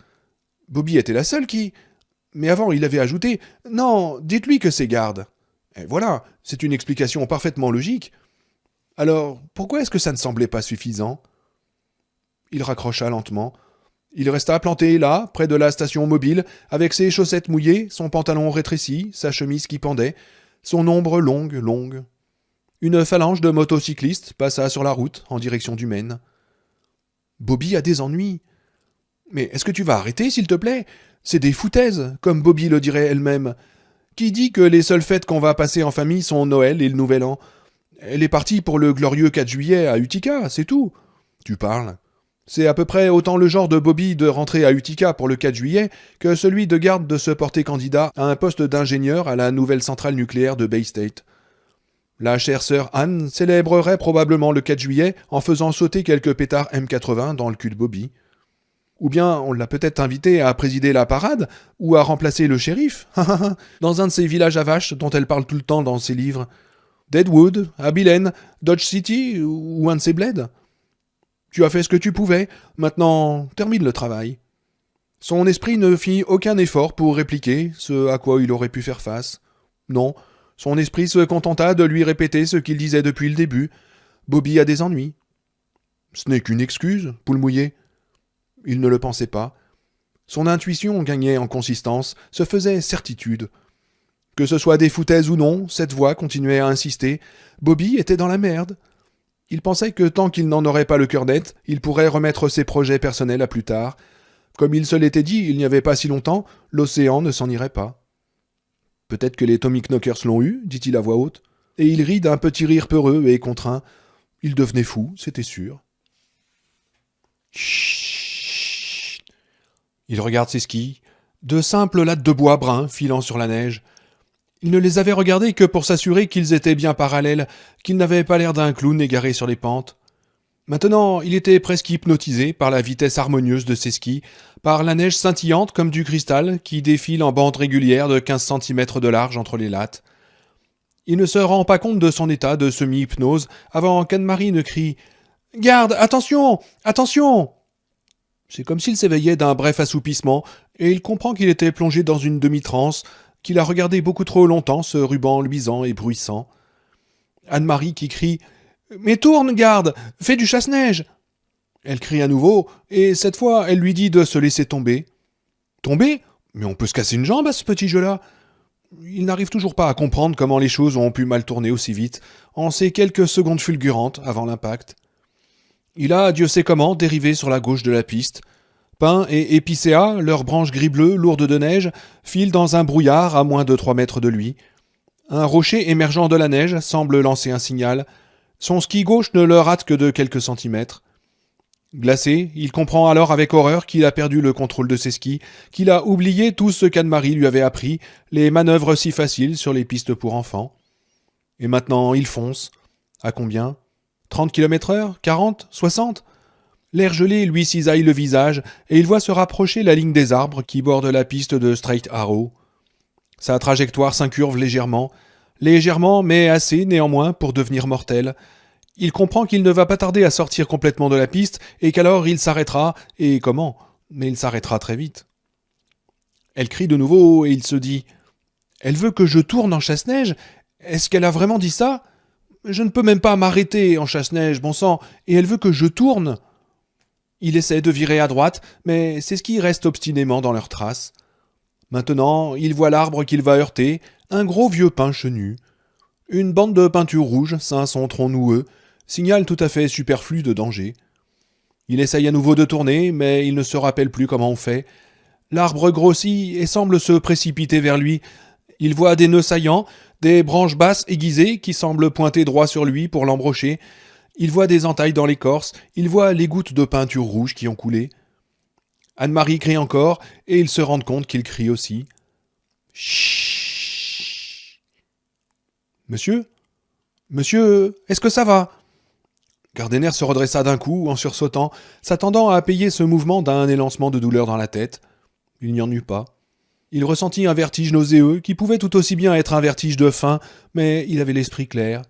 Bobby était la seule qui... Mais avant, il avait ajouté « Non, dites-lui que c'est Garde. » Et voilà, c'est une explication parfaitement logique. Alors, pourquoi est-ce que ça ne semblait pas suffisant ? Il raccrocha lentement. Il resta planté là, près de la station mobile, avec ses chaussettes mouillées, son pantalon rétréci, sa chemise qui pendait, son ombre longue. Une phalange de motocyclistes passa sur la route, en direction du Maine. « Bobby a des ennuis. »« Mais est-ce que tu vas arrêter, s'il te plaît ? C'est des foutaises, comme Bobby le dirait elle-même. Qui dit que les seules fêtes qu'on va passer en famille sont Noël et le Nouvel An ? Elle est partie pour le glorieux 4 juillet à Utica, c'est tout. » « Tu parles. C'est à peu près autant le genre de Bobby de rentrer à Utica pour le 4 juillet que celui de Garde de se porter candidat à un poste d'ingénieur à la nouvelle centrale nucléaire de Bay State. La chère sœur Anne célébrerait probablement le 4 juillet en faisant sauter quelques pétards M80 dans le cul de Bobby. Ou bien on l'a peut-être invité à présider la parade ou à remplacer le shérif, dans un de ces villages à vaches dont elle parle tout le temps dans ses livres. Deadwood, Abilene, Dodge City ou un de ces bleds. Tu as fait ce que tu pouvais, maintenant termine le travail. Son esprit ne fit aucun effort pour répliquer ce à quoi il aurait pu faire face. Non, son esprit se contenta de lui répéter ce qu'il disait depuis le début. Bobby a des ennuis. Ce n'est qu'une excuse, poule mouillée. Il ne le pensait pas. Son intuition gagnait en consistance, se faisait certitude. Que ce soit des foutaises ou non, cette voix continuait à insister. Bobby était dans la merde. Il pensait que tant qu'il n'en aurait pas le cœur net, il pourrait remettre ses projets personnels à plus tard. Comme il se l'était dit il n'y avait pas si longtemps, l'océan ne s'en irait pas. Peut-être que les Tommy Knockers l'ont eu, dit-il à voix haute, et il rit d'un petit rire peureux et contraint. Il devenait fou, c'était sûr. Chut. Il regarde ses skis, de simples lattes de bois brun filant sur la neige. Il ne les avait regardés que pour s'assurer qu'ils étaient bien parallèles, qu'ils n'avaient pas l'air d'un clown égaré sur les pentes. Maintenant, il était presque hypnotisé par la vitesse harmonieuse de ses skis, par la neige scintillante comme du cristal qui défile en bande régulière de 15 cm de large entre les lattes. Il ne se rend pas compte de son état de semi-hypnose avant qu'Anne-Marie ne crie « Garde, attention, attention !» C'est comme s'il s'éveillait d'un bref assoupissement, et il comprend qu'il était plongé dans une demi-transe, qu'il a regardé beaucoup trop longtemps ce ruban luisant et bruissant. Anne-Marie qui crie « Mais tourne, garde, fais du chasse-neige !» Elle crie à nouveau, et cette fois elle lui dit de se laisser tomber. Tomber ? Mais on peut se casser une jambe à ce petit jeu-là. Il n'arrive toujours pas à comprendre comment les choses ont pu mal tourner aussi vite, en ces quelques secondes fulgurantes avant l'impact. Il a, Dieu sait comment, dérivé sur la gauche de la piste. Pin et épicéa, leurs branches gris-bleu lourdes de neige, filent dans un brouillard à moins de 3 mètres de lui. Un rocher émergeant de la neige semble lancer un signal. Son ski gauche ne le rate que de quelques centimètres. Glacé, il comprend alors avec horreur qu'il a perdu le contrôle de ses skis, qu'il a oublié tout ce qu'Anne-Marie lui avait appris, les manœuvres si faciles sur les pistes pour enfants. Et maintenant, il fonce. À combien ? 30 km/h ? 40 ? 60 ? L'air gelé lui cisaille le visage, et il voit se rapprocher la ligne des arbres qui bordent la piste de Straight Arrow. Sa trajectoire s'incurve légèrement, mais assez néanmoins pour devenir mortelle. Il comprend qu'il ne va pas tarder à sortir complètement de la piste, et qu'alors il s'arrêtera, et comment ? Mais il s'arrêtera très vite. Elle crie de nouveau, et il se dit « Elle veut que je tourne en chasse-neige ? Est-ce qu'elle a vraiment dit ça ? Je ne peux même pas m'arrêter en chasse-neige, bon sang, et elle veut que je tourne ?» Il essaie de virer à droite, mais ses skis restent obstinément dans leurs traces. Maintenant, il voit l'arbre qu'il va heurter, un gros vieux pin chenu. Une bande de peinture rouge ceint son tronc noueux, signal tout à fait superflu de danger. Il essaye à nouveau de tourner, mais il ne se rappelle plus comment on fait. L'arbre grossit et semble se précipiter vers lui. Il voit des nœuds saillants, des branches basses aiguisées qui semblent pointer droit sur lui pour l'embrocher. Il voit des entailles dans l'écorce, il voit les gouttes de peinture rouge qui ont coulé. Anne-Marie crie encore, et il se rend compte qu'il crie aussi. Chut. Monsieur ? Monsieur, est-ce que ça va ? Gardiner se redressa d'un coup, en sursautant, s'attendant à payer ce mouvement d'un élancement de douleur dans la tête. Il n'y en eut pas. Il ressentit un vertige nauséeux, qui pouvait tout aussi bien être un vertige de faim, mais il avait l'esprit clair.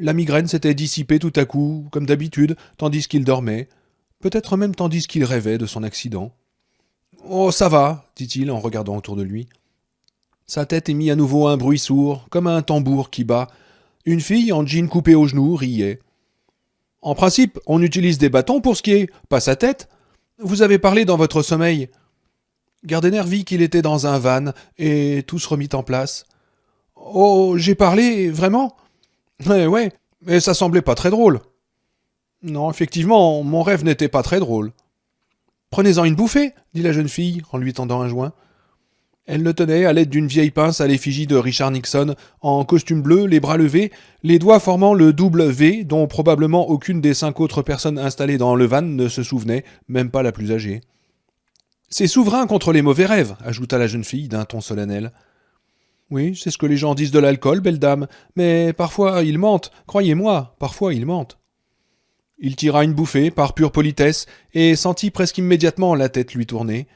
La migraine s'était dissipée tout à coup, comme d'habitude, tandis qu'il dormait, peut-être même tandis qu'il rêvait de son accident. « Oh, ça va, dit-il en regardant autour de lui. » Sa tête émit à nouveau un bruit sourd, comme un tambour qui bat. Une fille en jean coupé aux genoux riait. « En principe, on utilise des bâtons pour skier, pas sa tête. Vous avez parlé dans votre sommeil. » Gardiner vit qu'il était dans un van, et tout se remit en place. « Oh, j'ai parlé, vraiment ? » Ouais, mais ça semblait pas très drôle. Non, effectivement, mon rêve n'était pas très drôle. Prenez-en une bouffée, dit la jeune fille en lui tendant un joint. Elle le tenait à l'aide d'une vieille pince à l'effigie de Richard Nixon, en costume bleu, les bras levés, les doigts formant le double V dont probablement aucune des 5 autres personnes installées dans le van ne se souvenait, même pas la plus âgée. C'est souverain contre les mauvais rêves, ajouta la jeune fille d'un ton solennel. Oui, c'est ce que les gens disent de l'alcool, belle dame, mais parfois ils mentent, croyez-moi, parfois ils mentent. Il tira une bouffée, par pure politesse, et sentit presque immédiatement la tête lui tourner.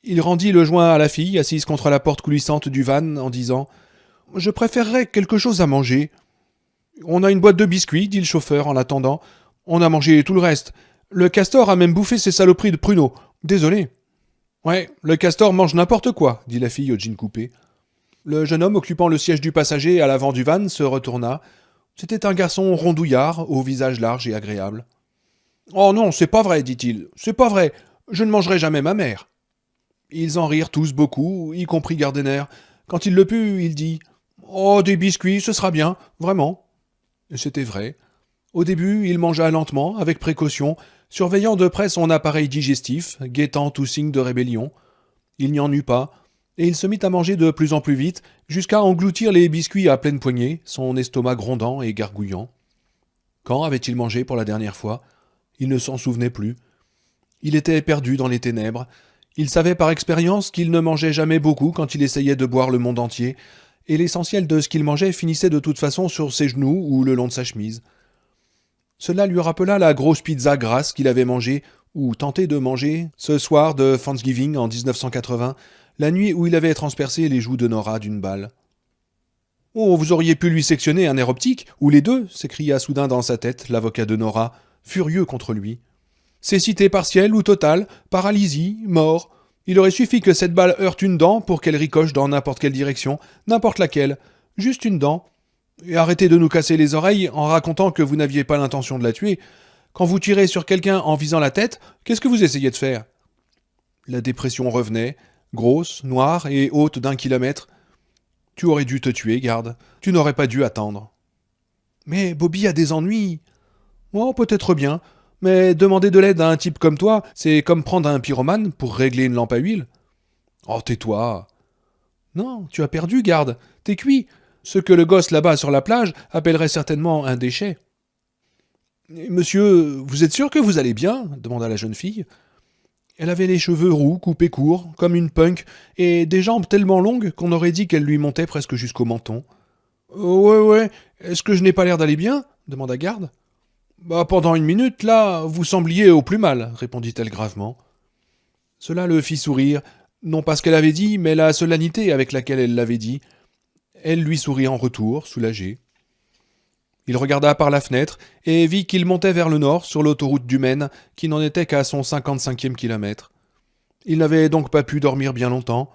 Il rendit le joint à la fille, assise contre la porte coulissante du van, en disant « Je préférerais quelque chose à manger. »« On a une boîte de biscuits, dit le chauffeur en l'attendant. On a mangé tout le reste. Le castor a même bouffé ses saloperies de pruneaux. Désolé. »« Ouais, le castor mange n'importe quoi, dit la fille au jean coupé. Le jeune homme occupant le siège du passager à l'avant du van se retourna. C'était un garçon rondouillard, au visage large et agréable. « Oh non, c'est pas vrai, dit-il. C'est pas vrai. Je ne mangerai jamais ma mère. » Ils en rirent tous beaucoup, y compris Gardiner. Quand il le put, il dit « Oh, des biscuits, ce sera bien, vraiment. » Et c'était vrai. Au début, il mangea lentement, avec précaution, surveillant de près son appareil digestif, guettant tout signe de rébellion. Il n'y en eut pas, et il se mit à manger de plus en plus vite, jusqu'à engloutir les biscuits à pleine poignée, son estomac grondant et gargouillant. Quand avait-il mangé pour la dernière fois? Il ne s'en souvenait plus. Il était perdu dans les ténèbres. Il savait par expérience qu'il ne mangeait jamais beaucoup quand il essayait de boire le monde entier, et l'essentiel de ce qu'il mangeait finissait de toute façon sur ses genoux ou le long de sa chemise. Cela lui rappela la grosse pizza grasse qu'il avait mangée, ou tenté de manger, ce soir de Thanksgiving en 1980, la nuit où il avait transpercé les joues de Nora d'une balle. « Oh, vous auriez pu lui sectionner un nerf optique, ou les deux !» s'écria soudain dans sa tête l'avocat de Nora, furieux contre lui. « Cécité partielle ou totale, paralysie, mort. Il aurait suffi que cette balle heurte une dent pour qu'elle ricoche dans n'importe quelle direction, n'importe laquelle. Juste une dent. Et arrêtez de nous casser les oreilles en racontant que vous n'aviez pas l'intention de la tuer. Quand vous tirez sur quelqu'un en visant la tête, qu'est-ce que vous essayez de faire ?» La dépression revenait, grosse, noire et haute d'1 kilomètre. « Tu aurais dû te tuer, garde. Tu n'aurais pas dû attendre. »« Mais Bobby a des ennuis. »« Oh, peut-être bien. Mais demander de l'aide à un type comme toi, c'est comme prendre un pyromane pour régler une lampe à huile. »« Oh, tais-toi. »« Non, tu as perdu, garde. T'es cuit. Ce que le gosse là-bas sur la plage appellerait certainement un déchet. »« Monsieur, vous êtes sûr que vous allez bien ?» demanda la jeune fille. Elle avait les cheveux roux, coupés courts, comme une punk, et des jambes tellement longues qu'on aurait dit qu'elles lui montaient presque jusqu'au menton. « Ouais, est-ce que je n'ai pas l'air d'aller bien ?» demanda Garde. « Bah, pendant 1 minute, là, vous sembliez au plus mal, » répondit-elle gravement. Cela le fit sourire, non pas ce qu'elle avait dit, mais la solennité avec laquelle elle l'avait dit. Elle lui sourit en retour, soulagée. Il regarda par la fenêtre et vit qu'il montait vers le nord sur l'autoroute du Maine, qui n'en était qu'à son 55e kilomètre. Il n'avait donc pas pu dormir bien longtemps.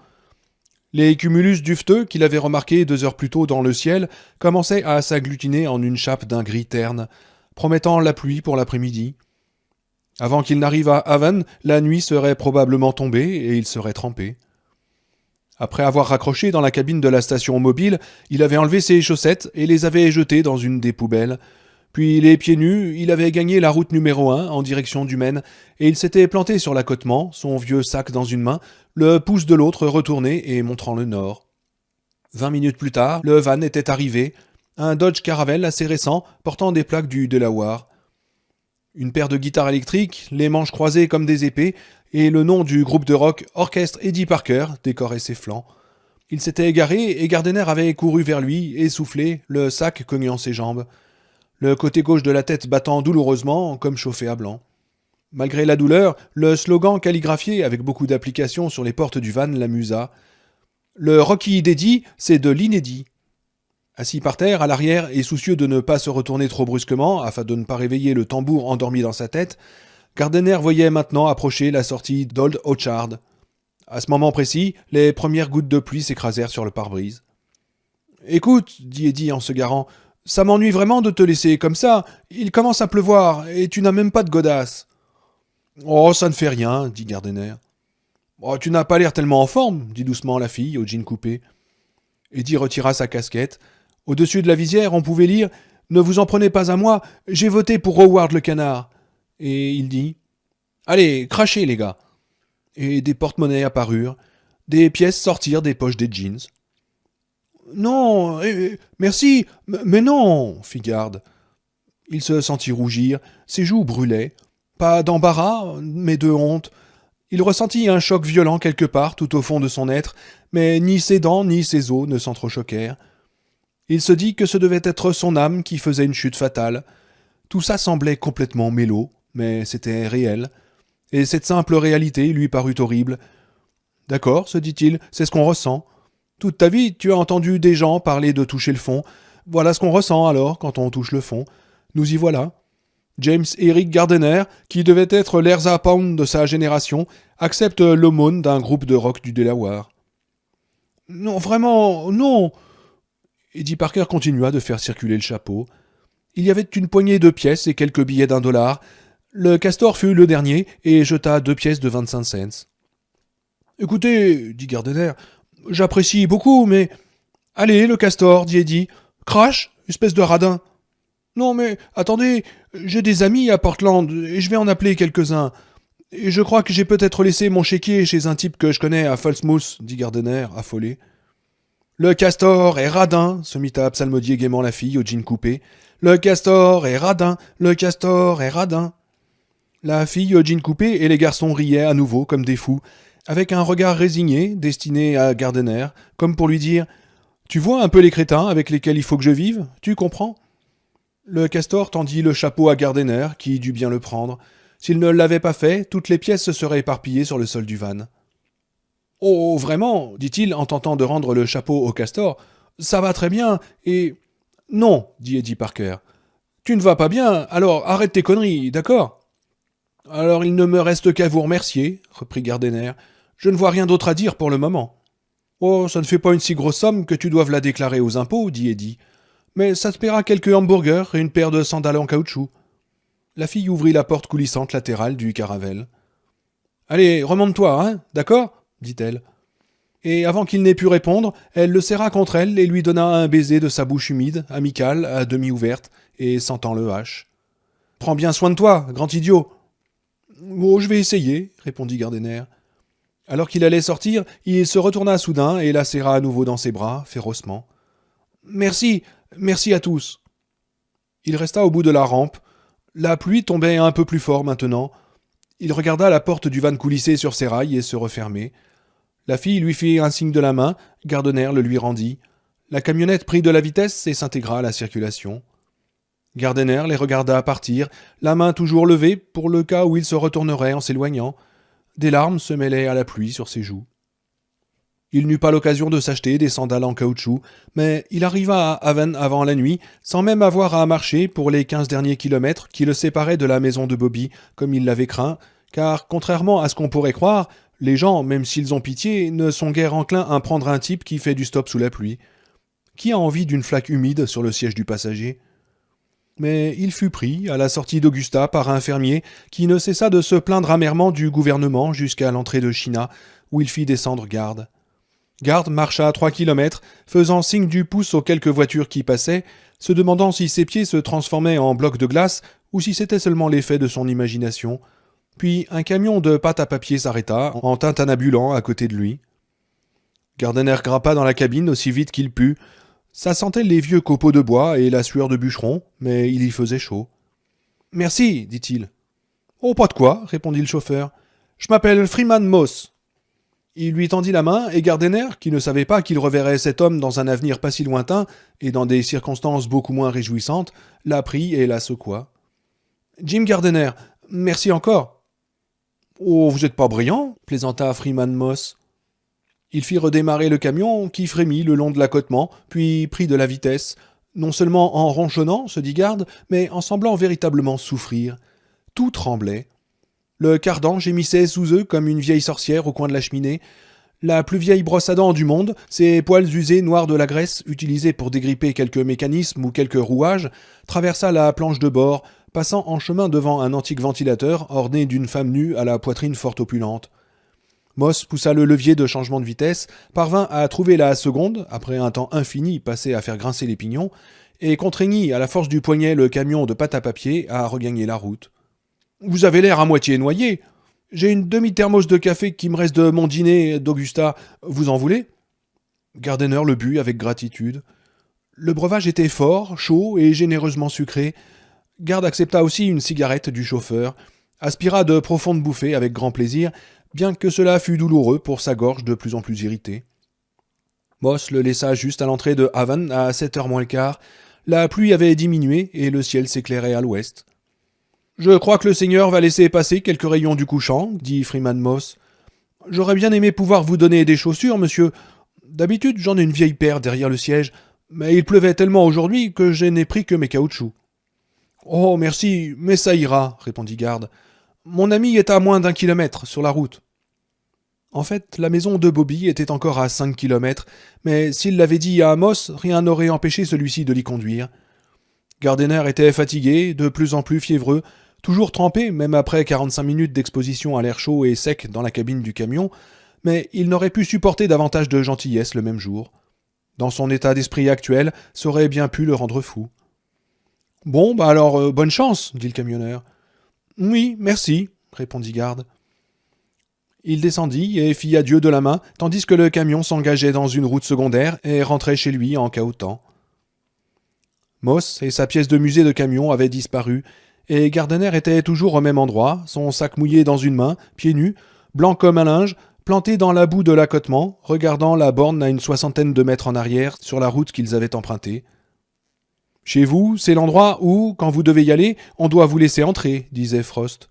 Les cumulus dufteux qu'il avait remarqués 2 heures plus tôt dans le ciel commençaient à s'agglutiner en une chape d'un gris terne, promettant la pluie pour l'après-midi. Avant qu'il n'arrive à Haven, la nuit serait probablement tombée et il serait trempé. Après avoir raccroché dans la cabine de la station mobile, il avait enlevé ses chaussettes et les avait jetées dans une des poubelles. Puis, les pieds nus, il avait gagné la route numéro 1 en direction du Maine, et il s'était planté sur l'accotement, son vieux sac dans une main, le pouce de l'autre retourné et montrant le nord. 20 minutes plus tard, le van était arrivé, un Dodge Caravelle assez récent, portant des plaques du Delaware. Une paire de guitares électriques, les manches croisées comme des épées, et le nom du groupe de rock Orchestre Eddie Parker décorait ses flancs. Il s'était égaré et Gardiner avait couru vers lui, essoufflé, le sac cognant ses jambes. Le côté gauche de la tête battant douloureusement, comme chauffé à blanc. Malgré la douleur, le slogan calligraphié avec beaucoup d'applications sur les portes du van l'amusa. Le Rocky d'Eddie, c'est de l'inédit. Assis par terre, à l'arrière, et soucieux de ne pas se retourner trop brusquement, afin de ne pas réveiller le tambour endormi dans sa tête, Gardiner voyait maintenant approcher la sortie d'Old Orchard. À ce moment précis, les premières gouttes de pluie s'écrasèrent sur le pare-brise. « Écoute, dit Eddie en se garant, ça m'ennuie vraiment de te laisser comme ça. Il commence à pleuvoir, et tu n'as même pas de godasse. »« Oh, ça ne fait rien, dit Gardiner. »« Oh, tu n'as pas l'air tellement en forme, dit doucement la fille au jean coupé. Eddie retira sa casquette. Au-dessus de la visière, on pouvait lire « Ne vous en prenez pas à moi, j'ai voté pour Howard le canard. » Et il dit « Allez, crachez les gars !» Et des porte-monnaies apparurent, des pièces sortirent des poches des jeans. « Non, merci, mais non !» fit Garde. Il se sentit rougir, ses joues brûlaient. Pas d'embarras, mais de honte. Il ressentit un choc violent quelque part tout au fond de son être, mais ni ses dents ni ses os ne s'entrechoquèrent. Il se dit que ce devait être son âme qui faisait une chute fatale. Tout ça semblait complètement mélo, mais c'était réel. Et cette simple réalité lui parut horrible. « D'accord, se dit-il, c'est ce qu'on ressent. Toute ta vie, tu as entendu des gens parler de toucher le fond. Voilà ce qu'on ressent alors quand on touche le fond. Nous y voilà. » James Eric Gardiner, qui devait être l'Erza Pound de sa génération, accepte l'aumône d'un groupe de rock du Delaware. « Non, vraiment, non !» Eddie Parker continua de faire circuler le chapeau. Il y avait une poignée de pièces et quelques billets d'$1. Le castor fut le dernier et jeta 2 pièces de 25 cents. « Écoutez, dit Gardiner, j'apprécie beaucoup, mais... »« Allez, le castor, dit Eddie. Crash, espèce de radin. »« Non mais, attendez, j'ai des amis à Portland, et je vais en appeler quelques-uns. Et je crois que j'ai peut-être laissé mon chéquier chez un type que je connais à Falsmouth, dit Gardiner, affolé. Le castor est radin, se mit à psalmodier gaiement la fille au jean coupé. Le castor est radin, le castor est radin. La fille au jean coupé et les garçons riaient à nouveau comme des fous, avec un regard résigné destiné à Gardiner, comme pour lui dire « Tu vois un peu les crétins avec lesquels il faut que je vive, tu comprends ?» Le castor tendit le chapeau à Gardiner, qui dut bien le prendre. S'il ne l'avait pas fait, toutes les pièces se seraient éparpillées sur le sol du van. « Oh, vraiment, dit-il en tentant de rendre le chapeau au castor, ça va très bien, et... » « Non, dit Eddie Parker. Tu ne vas pas bien, alors arrête tes conneries, d'accord ? Alors il ne me reste qu'à vous remercier, reprit Gardiner. Je ne vois rien d'autre à dire pour le moment. Oh, ça ne fait pas une si grosse somme que tu doives la déclarer aux impôts, dit Eddie. Mais ça te paiera quelques hamburgers et une paire de sandales en caoutchouc. La fille ouvrit la porte coulissante latérale du Caravelle. Allez, remonte-toi, hein, d'accord dit-elle. Et avant qu'il n'ait pu répondre, elle le serra contre elle et lui donna un baiser de sa bouche humide, amicale, à demi ouverte, et sentant le hache. Prends bien soin de toi, grand idiot. Oh, je vais essayer, répondit Gardiner. Alors qu'il allait sortir, il se retourna soudain et la serra à nouveau dans ses bras, férocement. Merci, merci à tous. Il resta au bout de la rampe. La pluie tombait un peu plus fort maintenant. Il regarda la porte du van coulisser sur ses rails et se refermer. La fille lui fit un signe de la main, Gardiner le lui rendit. La camionnette prit de la vitesse et s'intégra à la circulation. Gardiner les regarda partir, la main toujours levée pour le cas où il se retournerait en s'éloignant. Des larmes se mêlaient à la pluie sur ses joues. Il n'eut pas l'occasion de s'acheter des sandales en caoutchouc, mais il arriva à Haven avant la nuit, sans même avoir à marcher pour les 15 derniers kilomètres qui le séparaient de la maison de Bobby, comme il l'avait craint, car, contrairement à ce qu'on pourrait croire, les gens, même s'ils ont pitié, ne sont guère enclins à prendre un type qui fait du stop sous la pluie. Qui a envie d'une flaque humide sur le siège du passager ? Mais il fut pris, à la sortie d'Augusta, par un fermier qui ne cessa de se plaindre amèrement du gouvernement jusqu'à l'entrée de China, où il fit descendre Garde. Garde marcha 3 kilomètres, faisant signe du pouce aux quelques voitures qui passaient, se demandant si ses pieds se transformaient en blocs de glace ou si c'était seulement l'effet de son imagination. Puis un camion de pâte à papier s'arrêta, en tintanabulant à côté de lui. Gardiner grimpa dans la cabine aussi vite qu'il put. Ça sentait les vieux copeaux de bois et la sueur de bûcheron, mais il y faisait chaud. « Merci, dit-il. »« Oh, pas de quoi, répondit le chauffeur. Je m'appelle Freeman Moss. » Il lui tendit la main, et Gardiner, qui ne savait pas qu'il reverrait cet homme dans un avenir pas si lointain et dans des circonstances beaucoup moins réjouissantes, la prit et la secoua. « Jim Gardiner, merci encore. »« Oh, vous êtes pas brillant, plaisanta Freeman Moss. Il fit redémarrer le camion, qui frémit le long de l'accotement, puis prit de la vitesse, non seulement en ronchonnant, se dit Garde, mais en semblant véritablement souffrir. Tout tremblait. Le cardan gémissait sous eux comme une vieille sorcière au coin de la cheminée. La plus vieille brosse à dents du monde, ses poils usés noirs de la graisse, utilisés pour dégripper quelques mécanismes ou quelques rouages, traversa la planche de bord, passant en chemin devant un antique ventilateur orné d'une femme nue à la poitrine fort opulente. Moss poussa le levier de changement de vitesse, parvint à trouver la seconde, après un temps infini passé à faire grincer les pignons, et contraignit à la force du poignet le camion de pâte à papier à regagner la route. « Vous avez l'air à moitié noyé. J'ai une demi-thermos de café qui me reste de mon dîner d'Augusta. Vous en voulez ?» Gardiner le but avec gratitude. Le breuvage était fort, chaud et généreusement sucré. Garde accepta aussi une cigarette du chauffeur, aspira de profondes bouffées avec grand plaisir, bien que cela fût douloureux pour sa gorge de plus en plus irritée. Moss le laissa juste à l'entrée de Haven à 7h moins le quart. La pluie avait diminué et le ciel s'éclairait à l'ouest. « Je crois que le Seigneur va laisser passer quelques rayons du couchant, dit Freeman Moss. J'aurais bien aimé pouvoir vous donner des chaussures, monsieur. D'habitude, j'en ai une vieille paire derrière le siège, mais il pleuvait tellement aujourd'hui que je n'ai pris que mes caoutchoucs. »« Oh, merci, mais ça ira, répondit Garde. Mon ami est à moins d'1 kilomètre sur la route. » En fait, la maison de Bobby était encore à 5 kilomètres, mais s'il l'avait dit à Moss, rien n'aurait empêché celui-ci de l'y conduire. Gardiner était fatigué, de plus en plus fiévreux, toujours trempé, même après 45 minutes d'exposition à l'air chaud et sec dans la cabine du camion, mais il n'aurait pu supporter davantage de gentillesse le même jour. Dans son état d'esprit actuel, ça aurait bien pu le rendre fou. « Bon, bah alors, bonne chance, dit le camionneur. Oui, merci, répondit Garde. Il descendit et fit adieu de la main, tandis que le camion s'engageait dans une route secondaire et rentrait chez lui en cahotant. Moss et sa pièce de musée de camion avaient disparu, et Gardner était toujours au même endroit, son sac mouillé dans une main, pieds nus, blanc comme un linge, planté dans la boue de l'accotement, regardant la borne à une 60aine de mètres en arrière sur la route qu'ils avaient empruntée. « Chez vous, c'est l'endroit où, quand vous devez y aller, on doit vous laisser entrer, disait Frost.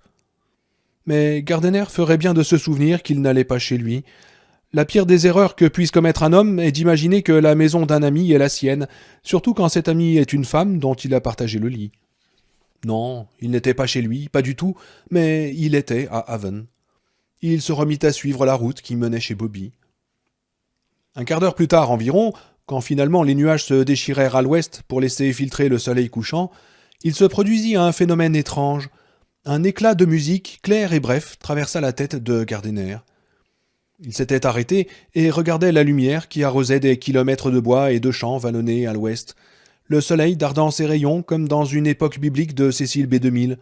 Mais Gardner ferait bien de se souvenir qu'il n'allait pas chez lui. La pire des erreurs que puisse commettre un homme est d'imaginer que la maison d'un ami est la sienne, surtout quand cette amie est une femme dont il a partagé le lit. Non, il n'était pas chez lui, pas du tout, mais il était à Haven. Il se remit à suivre la route qui menait chez Bobby. Un quart d'heure plus tard environ, quand finalement les nuages se déchirèrent à l'ouest pour laisser filtrer le soleil couchant, il se produisit un phénomène étrange. Un éclat de musique, clair et bref, traversa la tête de Gardner. Il s'était arrêté et regardait la lumière qui arrosait des kilomètres de bois et de champs vallonnés à l'ouest, le soleil dardant ses rayons comme dans une époque biblique de Cécile B. 2000.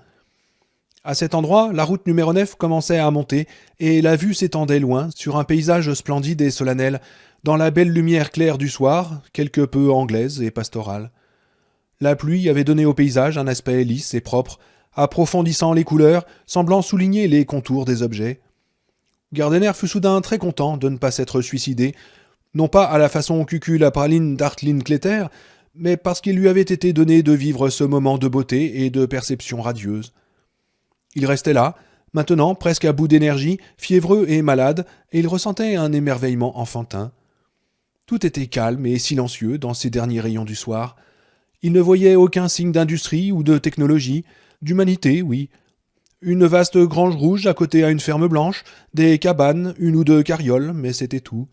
À cet endroit, la route numéro 9 commençait à monter et la vue s'étendait loin sur un paysage splendide et solennel, dans la belle lumière claire du soir, quelque peu anglaise et pastorale. La pluie avait donné au paysage un aspect lisse et propre, approfondissant les couleurs, semblant souligner les contours des objets. Gardner fut soudain très content de ne pas s'être suicidé, non pas à la façon cucul-praline d'Art Linklater, mais parce qu'il lui avait été donné de vivre ce moment de beauté et de perception radieuse. Il restait là, maintenant presque à bout d'énergie, fiévreux et malade, et il ressentait un émerveillement enfantin. Tout était calme et silencieux dans ces derniers rayons du soir. Il ne voyait aucun signe d'industrie ou de technologie, d'humanité, oui. Une vaste grange rouge à côté à une ferme blanche, des cabanes, une ou deux carrioles, mais c'était tout.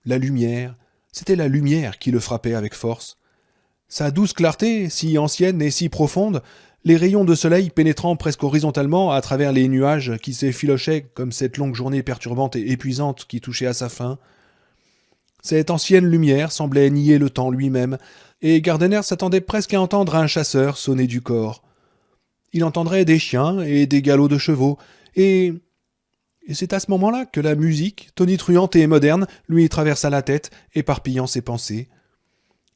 La lumière, c'était la lumière qui le frappait avec force. Sa douce clarté, si ancienne et si profonde, les rayons de soleil pénétrant presque horizontalement à travers les nuages qui s'effilochaient comme cette longue journée perturbante et épuisante qui touchait à sa fin. Cette ancienne lumière semblait nier le temps lui-même, et Gardner s'attendait presque à entendre un chasseur sonner du corps. Il entendrait des chiens et des galops de chevaux, et c'est à ce moment-là que la musique, tonitruante et moderne, lui traversa la tête, éparpillant ses pensées.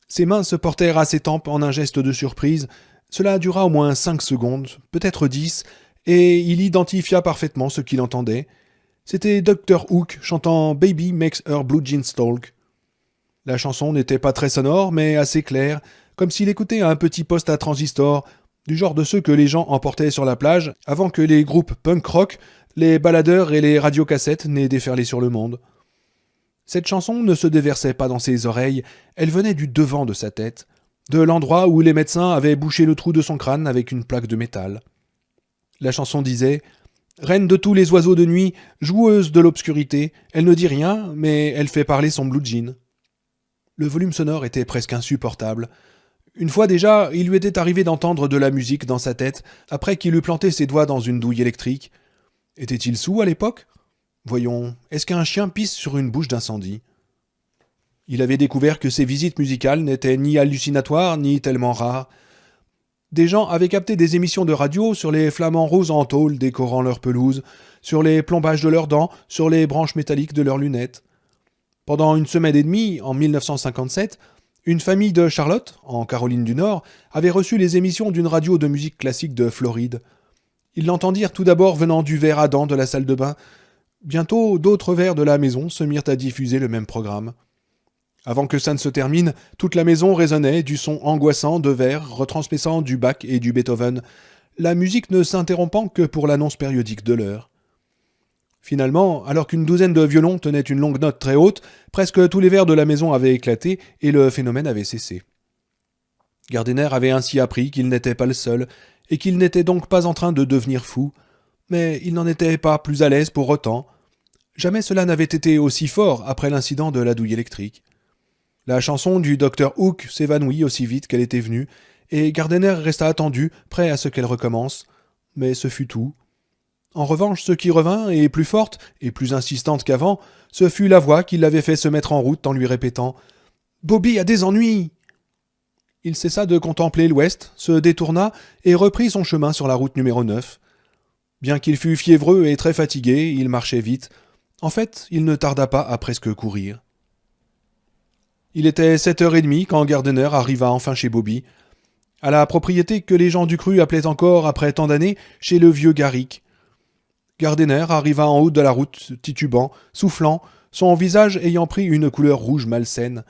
Ses mains se portèrent à ses tempes en un geste de surprise. Cela dura au moins 5 secondes, peut-être 10, et il identifia parfaitement ce qu'il entendait. C'était Dr. Hook chantant « Baby makes her blue jeans talk ». La chanson n'était pas très sonore, mais assez claire, comme s'il écoutait un petit poste à transistor, du genre de ceux que les gens emportaient sur la plage avant que les groupes punk rock, les baladeurs et les radiocassettes n'aient déferlé sur le monde. Cette chanson ne se déversait pas dans ses oreilles, elle venait du devant de sa tête, de l'endroit où les médecins avaient bouché le trou de son crâne avec une plaque de métal. La chanson disait « Reine de tous les oiseaux de nuit, joueuse de l'obscurité, elle ne dit rien, mais elle fait parler son blue jean. » Le volume sonore était presque insupportable. Une fois déjà, il lui était arrivé d'entendre de la musique dans sa tête, après qu'il eût planté ses doigts dans une douille électrique. Était-il saoul à l'époque ? Voyons, est-ce qu'un chien pisse sur une bouche d'incendie ? Il avait découvert que ces visites musicales n'étaient ni hallucinatoires ni tellement rares. Des gens avaient capté des émissions de radio sur les flamants roses en tôle décorant leur pelouse, sur les plombages de leurs dents, sur les branches métalliques de leurs lunettes. Pendant une semaine et demie, en 1957, une famille de Charlotte, en Caroline du Nord, avait reçu les émissions d'une radio de musique classique de Floride. Ils l'entendirent tout d'abord venant du verre à dents de la salle de bain. Bientôt, d'autres verres de la maison se mirent à diffuser le même programme. Avant que ça ne se termine, toute la maison résonnait du son angoissant de verres retransmettant du Bach et du Beethoven, la musique ne s'interrompant que pour l'annonce périodique de l'heure. Finalement, alors qu'une douzaine de violons tenaient une longue note très haute, presque tous les verres de la maison avaient éclaté et le phénomène avait cessé. Gardner avait ainsi appris qu'il n'était pas le seul, et qu'il n'était donc pas en train de devenir fou, mais il n'en était pas plus à l'aise pour autant. Jamais cela n'avait été aussi fort après l'incident de la douille électrique. La chanson du Dr. Hook s'évanouit aussi vite qu'elle était venue, et Gardner resta attendu, prêt à ce qu'elle recommence, mais ce fut tout. En revanche, ce qui revint, et plus forte, et plus insistante qu'avant, ce fut la voix qui l'avait fait se mettre en route en lui répétant « Bobby a des ennuis !» Il cessa de contempler l'ouest, se détourna et reprit son chemin sur la route numéro 9. Bien qu'il fût fiévreux et très fatigué, il marchait vite. En fait, il ne tarda pas à presque courir. Il était 7h30 quand Gardiner arriva enfin chez Bobby, à la propriété que les gens du cru appelaient encore, après tant d'années, chez le vieux Garrick. Gardiner arriva en haut de la route, titubant, soufflant, son visage ayant pris une couleur rouge malsaine.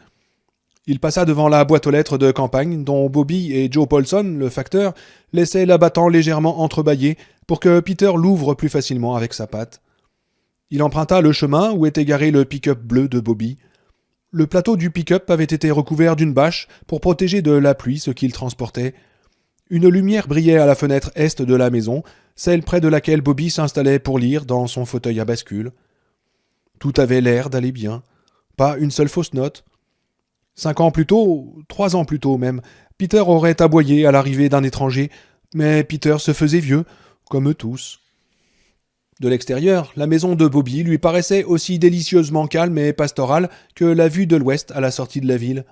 Il passa devant la boîte aux lettres de campagne, dont Bobby et Joe Paulson, le facteur, laissaient l'abattant légèrement entrebâillé pour que Peter l'ouvre plus facilement avec sa patte. Il emprunta le chemin où était garé le pick-up bleu de Bobby. Le plateau du pick-up avait été recouvert d'une bâche pour protéger de la pluie ce qu'il transportait. Une lumière brillait à la fenêtre est de la maison, celle près de laquelle Bobby s'installait pour lire dans son fauteuil à bascule. Tout avait l'air d'aller bien. Pas une seule fausse note. 5 ans plus tôt, 3 ans plus tôt même, Peter aurait aboyé à l'arrivée d'un étranger, mais Peter se faisait vieux, comme eux tous. De l'extérieur, la maison de Bobby lui paraissait aussi délicieusement calme et pastorale que la vue de l'ouest à la sortie de la ville.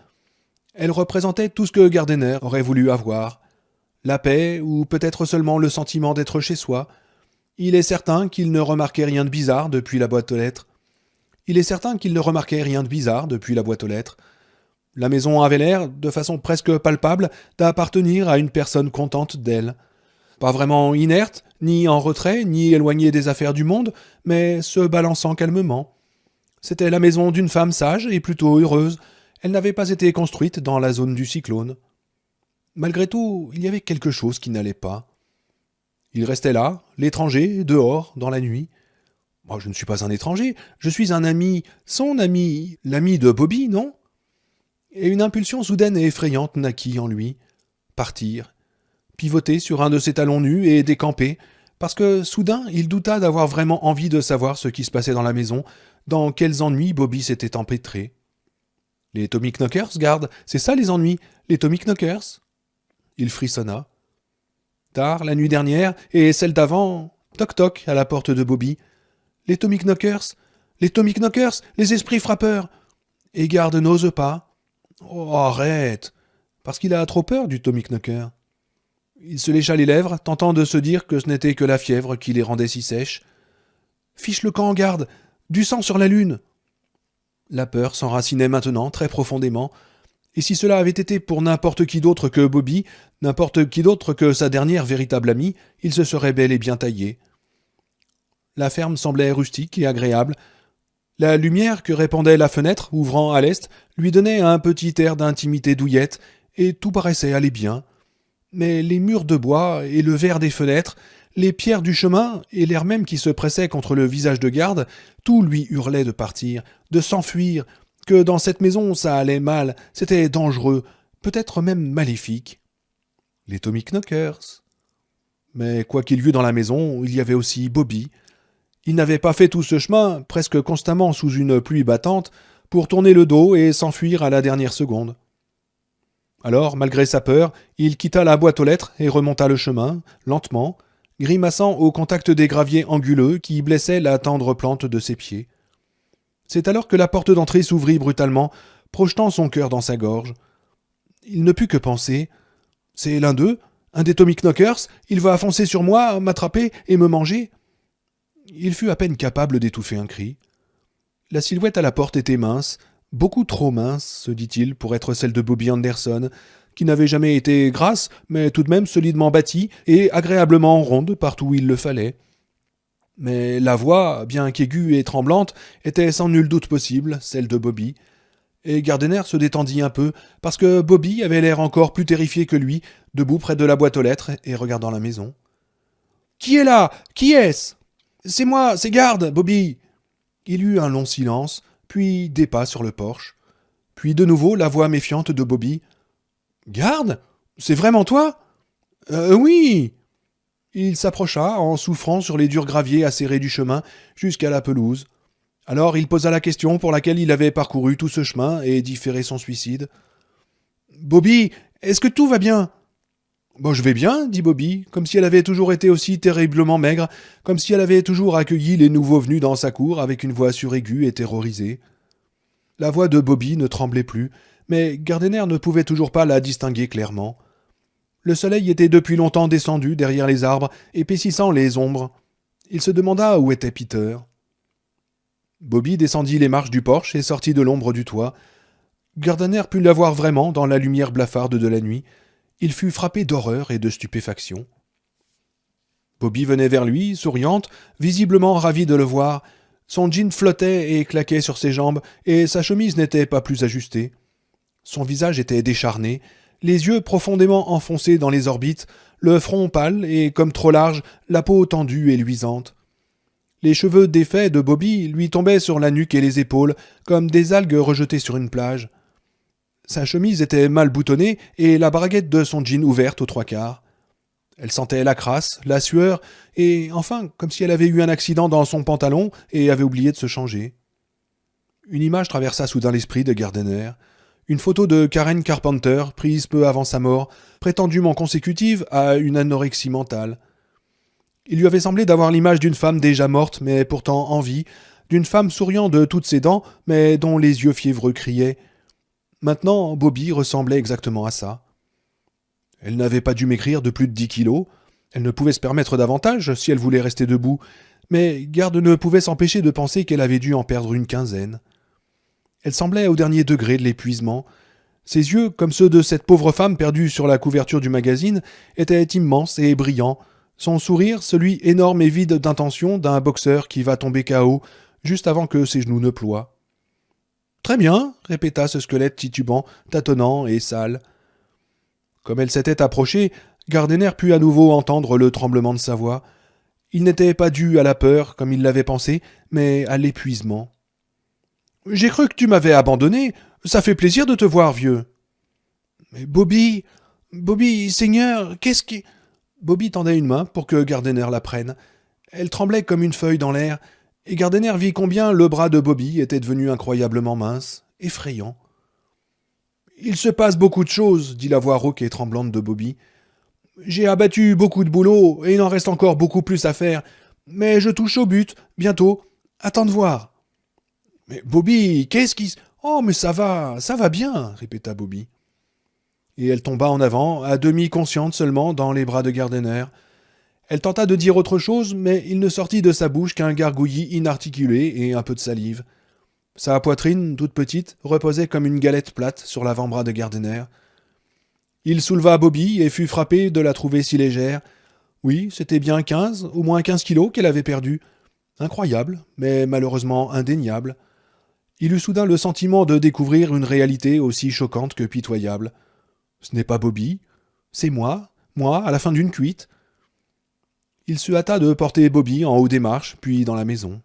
Elle représentait tout ce que Gardiner aurait voulu avoir. La paix, ou peut-être seulement le sentiment d'être chez soi. Il est certain qu'il ne remarquait rien de bizarre depuis la boîte aux lettres. La maison avait l'air, de façon presque palpable, d'appartenir à une personne contente d'elle. Pas vraiment inerte, ni en retrait, ni éloignée des affaires du monde, mais se balançant calmement. C'était la maison d'une femme sage et plutôt heureuse. Elle n'avait pas été construite dans la zone du cyclone. Malgré tout, il y avait quelque chose qui n'allait pas. Il restait là, l'étranger, dehors, dans la nuit. Moi, je ne suis pas un étranger, je suis un ami, son ami, l'ami de Bobby, non ? Et une impulsion soudaine et effrayante naquit en lui. Partir. Pivoter sur un de ses talons nus et décamper, parce que soudain il douta d'avoir vraiment envie de savoir ce qui se passait dans la maison, dans quels ennuis Bobby s'était empêtré. Les Tommy Knockers, garde, c'est ça les ennuis, les Tommy Knockers. Il frissonna. Tard, la nuit dernière, et celle d'avant, toc-toc à la porte de Bobby. Les Tommy Knockers, les esprits frappeurs. Et garde n'ose pas. Oh, arrête, parce qu'il a trop peur du Tommy Knocker. Il se lécha les lèvres, tentant de se dire que ce n'était que la fièvre qui les rendait si sèches. « Fiche le camp, garde! Du sang sur la lune !» La peur s'enracinait maintenant très profondément, et si cela avait été pour n'importe qui d'autre que Bobby, n'importe qui d'autre que sa dernière véritable amie, il se serait bel et bien taillé. La ferme semblait rustique et agréable. La lumière que répandait la fenêtre, ouvrant à l'est, lui donnait un petit air d'intimité douillette, et tout paraissait aller bien. Mais les murs de bois et le verre des fenêtres, les pierres du chemin et l'air même qui se pressait contre le visage de garde, tout lui hurlait de partir, de s'enfuir, que dans cette maison ça allait mal, c'était dangereux, peut-être même maléfique. Les Tommy Knockers. Mais quoi qu'il y eût dans la maison, il y avait aussi Bobby. Il n'avait pas fait tout ce chemin, presque constamment sous une pluie battante, pour tourner le dos et s'enfuir à la dernière seconde. Alors, malgré sa peur, il quitta la boîte aux lettres et remonta le chemin, lentement, grimaçant au contact des graviers anguleux qui blessaient la tendre plante de ses pieds. C'est alors que la porte d'entrée s'ouvrit brutalement, projetant son cœur dans sa gorge. Il ne put que penser « C'est l'un d'eux, un des Tommy Knockers, il va foncer sur moi, m'attraper et me manger ?» Il fut à peine capable d'étouffer un cri. La silhouette à la porte était mince, beaucoup trop mince, se dit-il, pour être celle de Bobby Anderson, qui n'avait jamais été grasse, mais tout de même solidement bâtie et agréablement ronde partout où il le fallait. Mais la voix, bien qu'aiguë et tremblante, était sans nul doute possible, celle de Bobby. Et Gardiner se détendit un peu, parce que Bobby avait l'air encore plus terrifié que lui, debout près de la boîte aux lettres et regardant la maison. « Qui est là ? Qui est-ce ? » ?»« C'est moi, c'est Garde, Bobby !» Il eut un long silence, puis des pas sur le porche. Puis de nouveau la voix méfiante de Bobby. « Garde ? C'est vraiment toi ? » Oui !» Il s'approcha en souffrant sur les durs graviers acérés du chemin jusqu'à la pelouse. Alors il posa la question pour laquelle il avait parcouru tout ce chemin et différé son suicide. « Bobby, est-ce que tout va bien ?»« Bon, je vais bien, dit Bobby, comme si elle avait toujours été aussi terriblement maigre, comme si elle avait toujours accueilli les nouveaux venus dans sa cour avec une voix suraiguë et terrorisée. La voix de Bobby ne tremblait plus, mais Gardiner ne pouvait toujours pas la distinguer clairement. Le soleil était depuis longtemps descendu derrière les arbres, épaississant les ombres. Il se demanda où était Peter. Bobby descendit les marches du porche et sortit de l'ombre du toit. Gardiner put la voir vraiment dans la lumière blafarde de la nuit. Il fut frappé d'horreur et de stupéfaction. Bobby venait vers lui, souriante, visiblement ravie de le voir. Son jean flottait et claquait sur ses jambes, et sa chemise n'était pas plus ajustée. Son visage était décharné, les yeux profondément enfoncés dans les orbites, le front pâle et, comme trop large, la peau tendue et luisante. Les cheveux défaits de Bobby lui tombaient sur la nuque et les épaules, comme des algues rejetées sur une plage. Sa chemise était mal boutonnée et la braguette de son jean ouverte aux trois quarts. Elle sentait la crasse, la sueur, et enfin, comme si elle avait eu un accident dans son pantalon et avait oublié de se changer. Une image traversa soudain l'esprit de Gardiner. Une photo de Karen Carpenter, prise peu avant sa mort, prétendument consécutive à une anorexie mentale. Il lui avait semblé d'avoir l'image d'une femme déjà morte, mais pourtant en vie, d'une femme souriant de toutes ses dents, mais dont les yeux fiévreux criaient. Maintenant, Bobby ressemblait exactement à ça. Elle n'avait pas dû maigrir de plus de 10 kilos. Elle ne pouvait se permettre davantage si elle voulait rester debout, mais Garde ne pouvait s'empêcher de penser qu'elle avait dû en perdre une quinzaine. Elle semblait au dernier degré de l'épuisement. Ses yeux, comme ceux de cette pauvre femme perdue sur la couverture du magazine, étaient immenses et brillants. Son sourire, celui énorme et vide d'intention d'un boxeur qui va tomber KO juste avant que ses genoux ne ploient. « Très bien, » répéta ce squelette titubant, tâtonnant et sale. Comme elle s'était approchée, Gardiner put à nouveau entendre le tremblement de sa voix. Il n'était pas dû à la peur, comme il l'avait pensé, mais à l'épuisement. « J'ai cru que tu m'avais abandonné. Ça fait plaisir de te voir, vieux. »« Mais Bobby, Seigneur, qu'est-ce qui... » Bobby tendait une main pour que Gardiner la prenne. Elle tremblait comme une feuille dans l'air, et Gardiner vit combien le bras de Bobby était devenu incroyablement mince, effrayant. « Il se passe beaucoup de choses, » dit la voix rauque et tremblante de Bobby. « J'ai abattu beaucoup de boulot, et il en reste encore beaucoup plus à faire. Mais je touche au but, bientôt. Attends de voir. »« Mais Bobby, qu'est-ce qui... »« Oh, mais ça va bien, » répéta Bobby. Et elle tomba en avant, à demi consciente seulement, dans les bras de Gardiner. Elle tenta de dire autre chose, mais il ne sortit de sa bouche qu'un gargouillis inarticulé et un peu de salive. Sa poitrine, toute petite, reposait comme une galette plate sur l'avant-bras de Gardiner. Il souleva Bobby et fut frappé de la trouver si légère. Oui, c'était bien 15, au moins 15 kilos qu'elle avait perdu. Incroyable, mais malheureusement indéniable. Il eut soudain le sentiment de découvrir une réalité aussi choquante que pitoyable. Ce n'est pas Bobby, c'est moi, à la fin d'une cuite. Il se hâta de porter Bobby en haut des marches, puis dans la maison.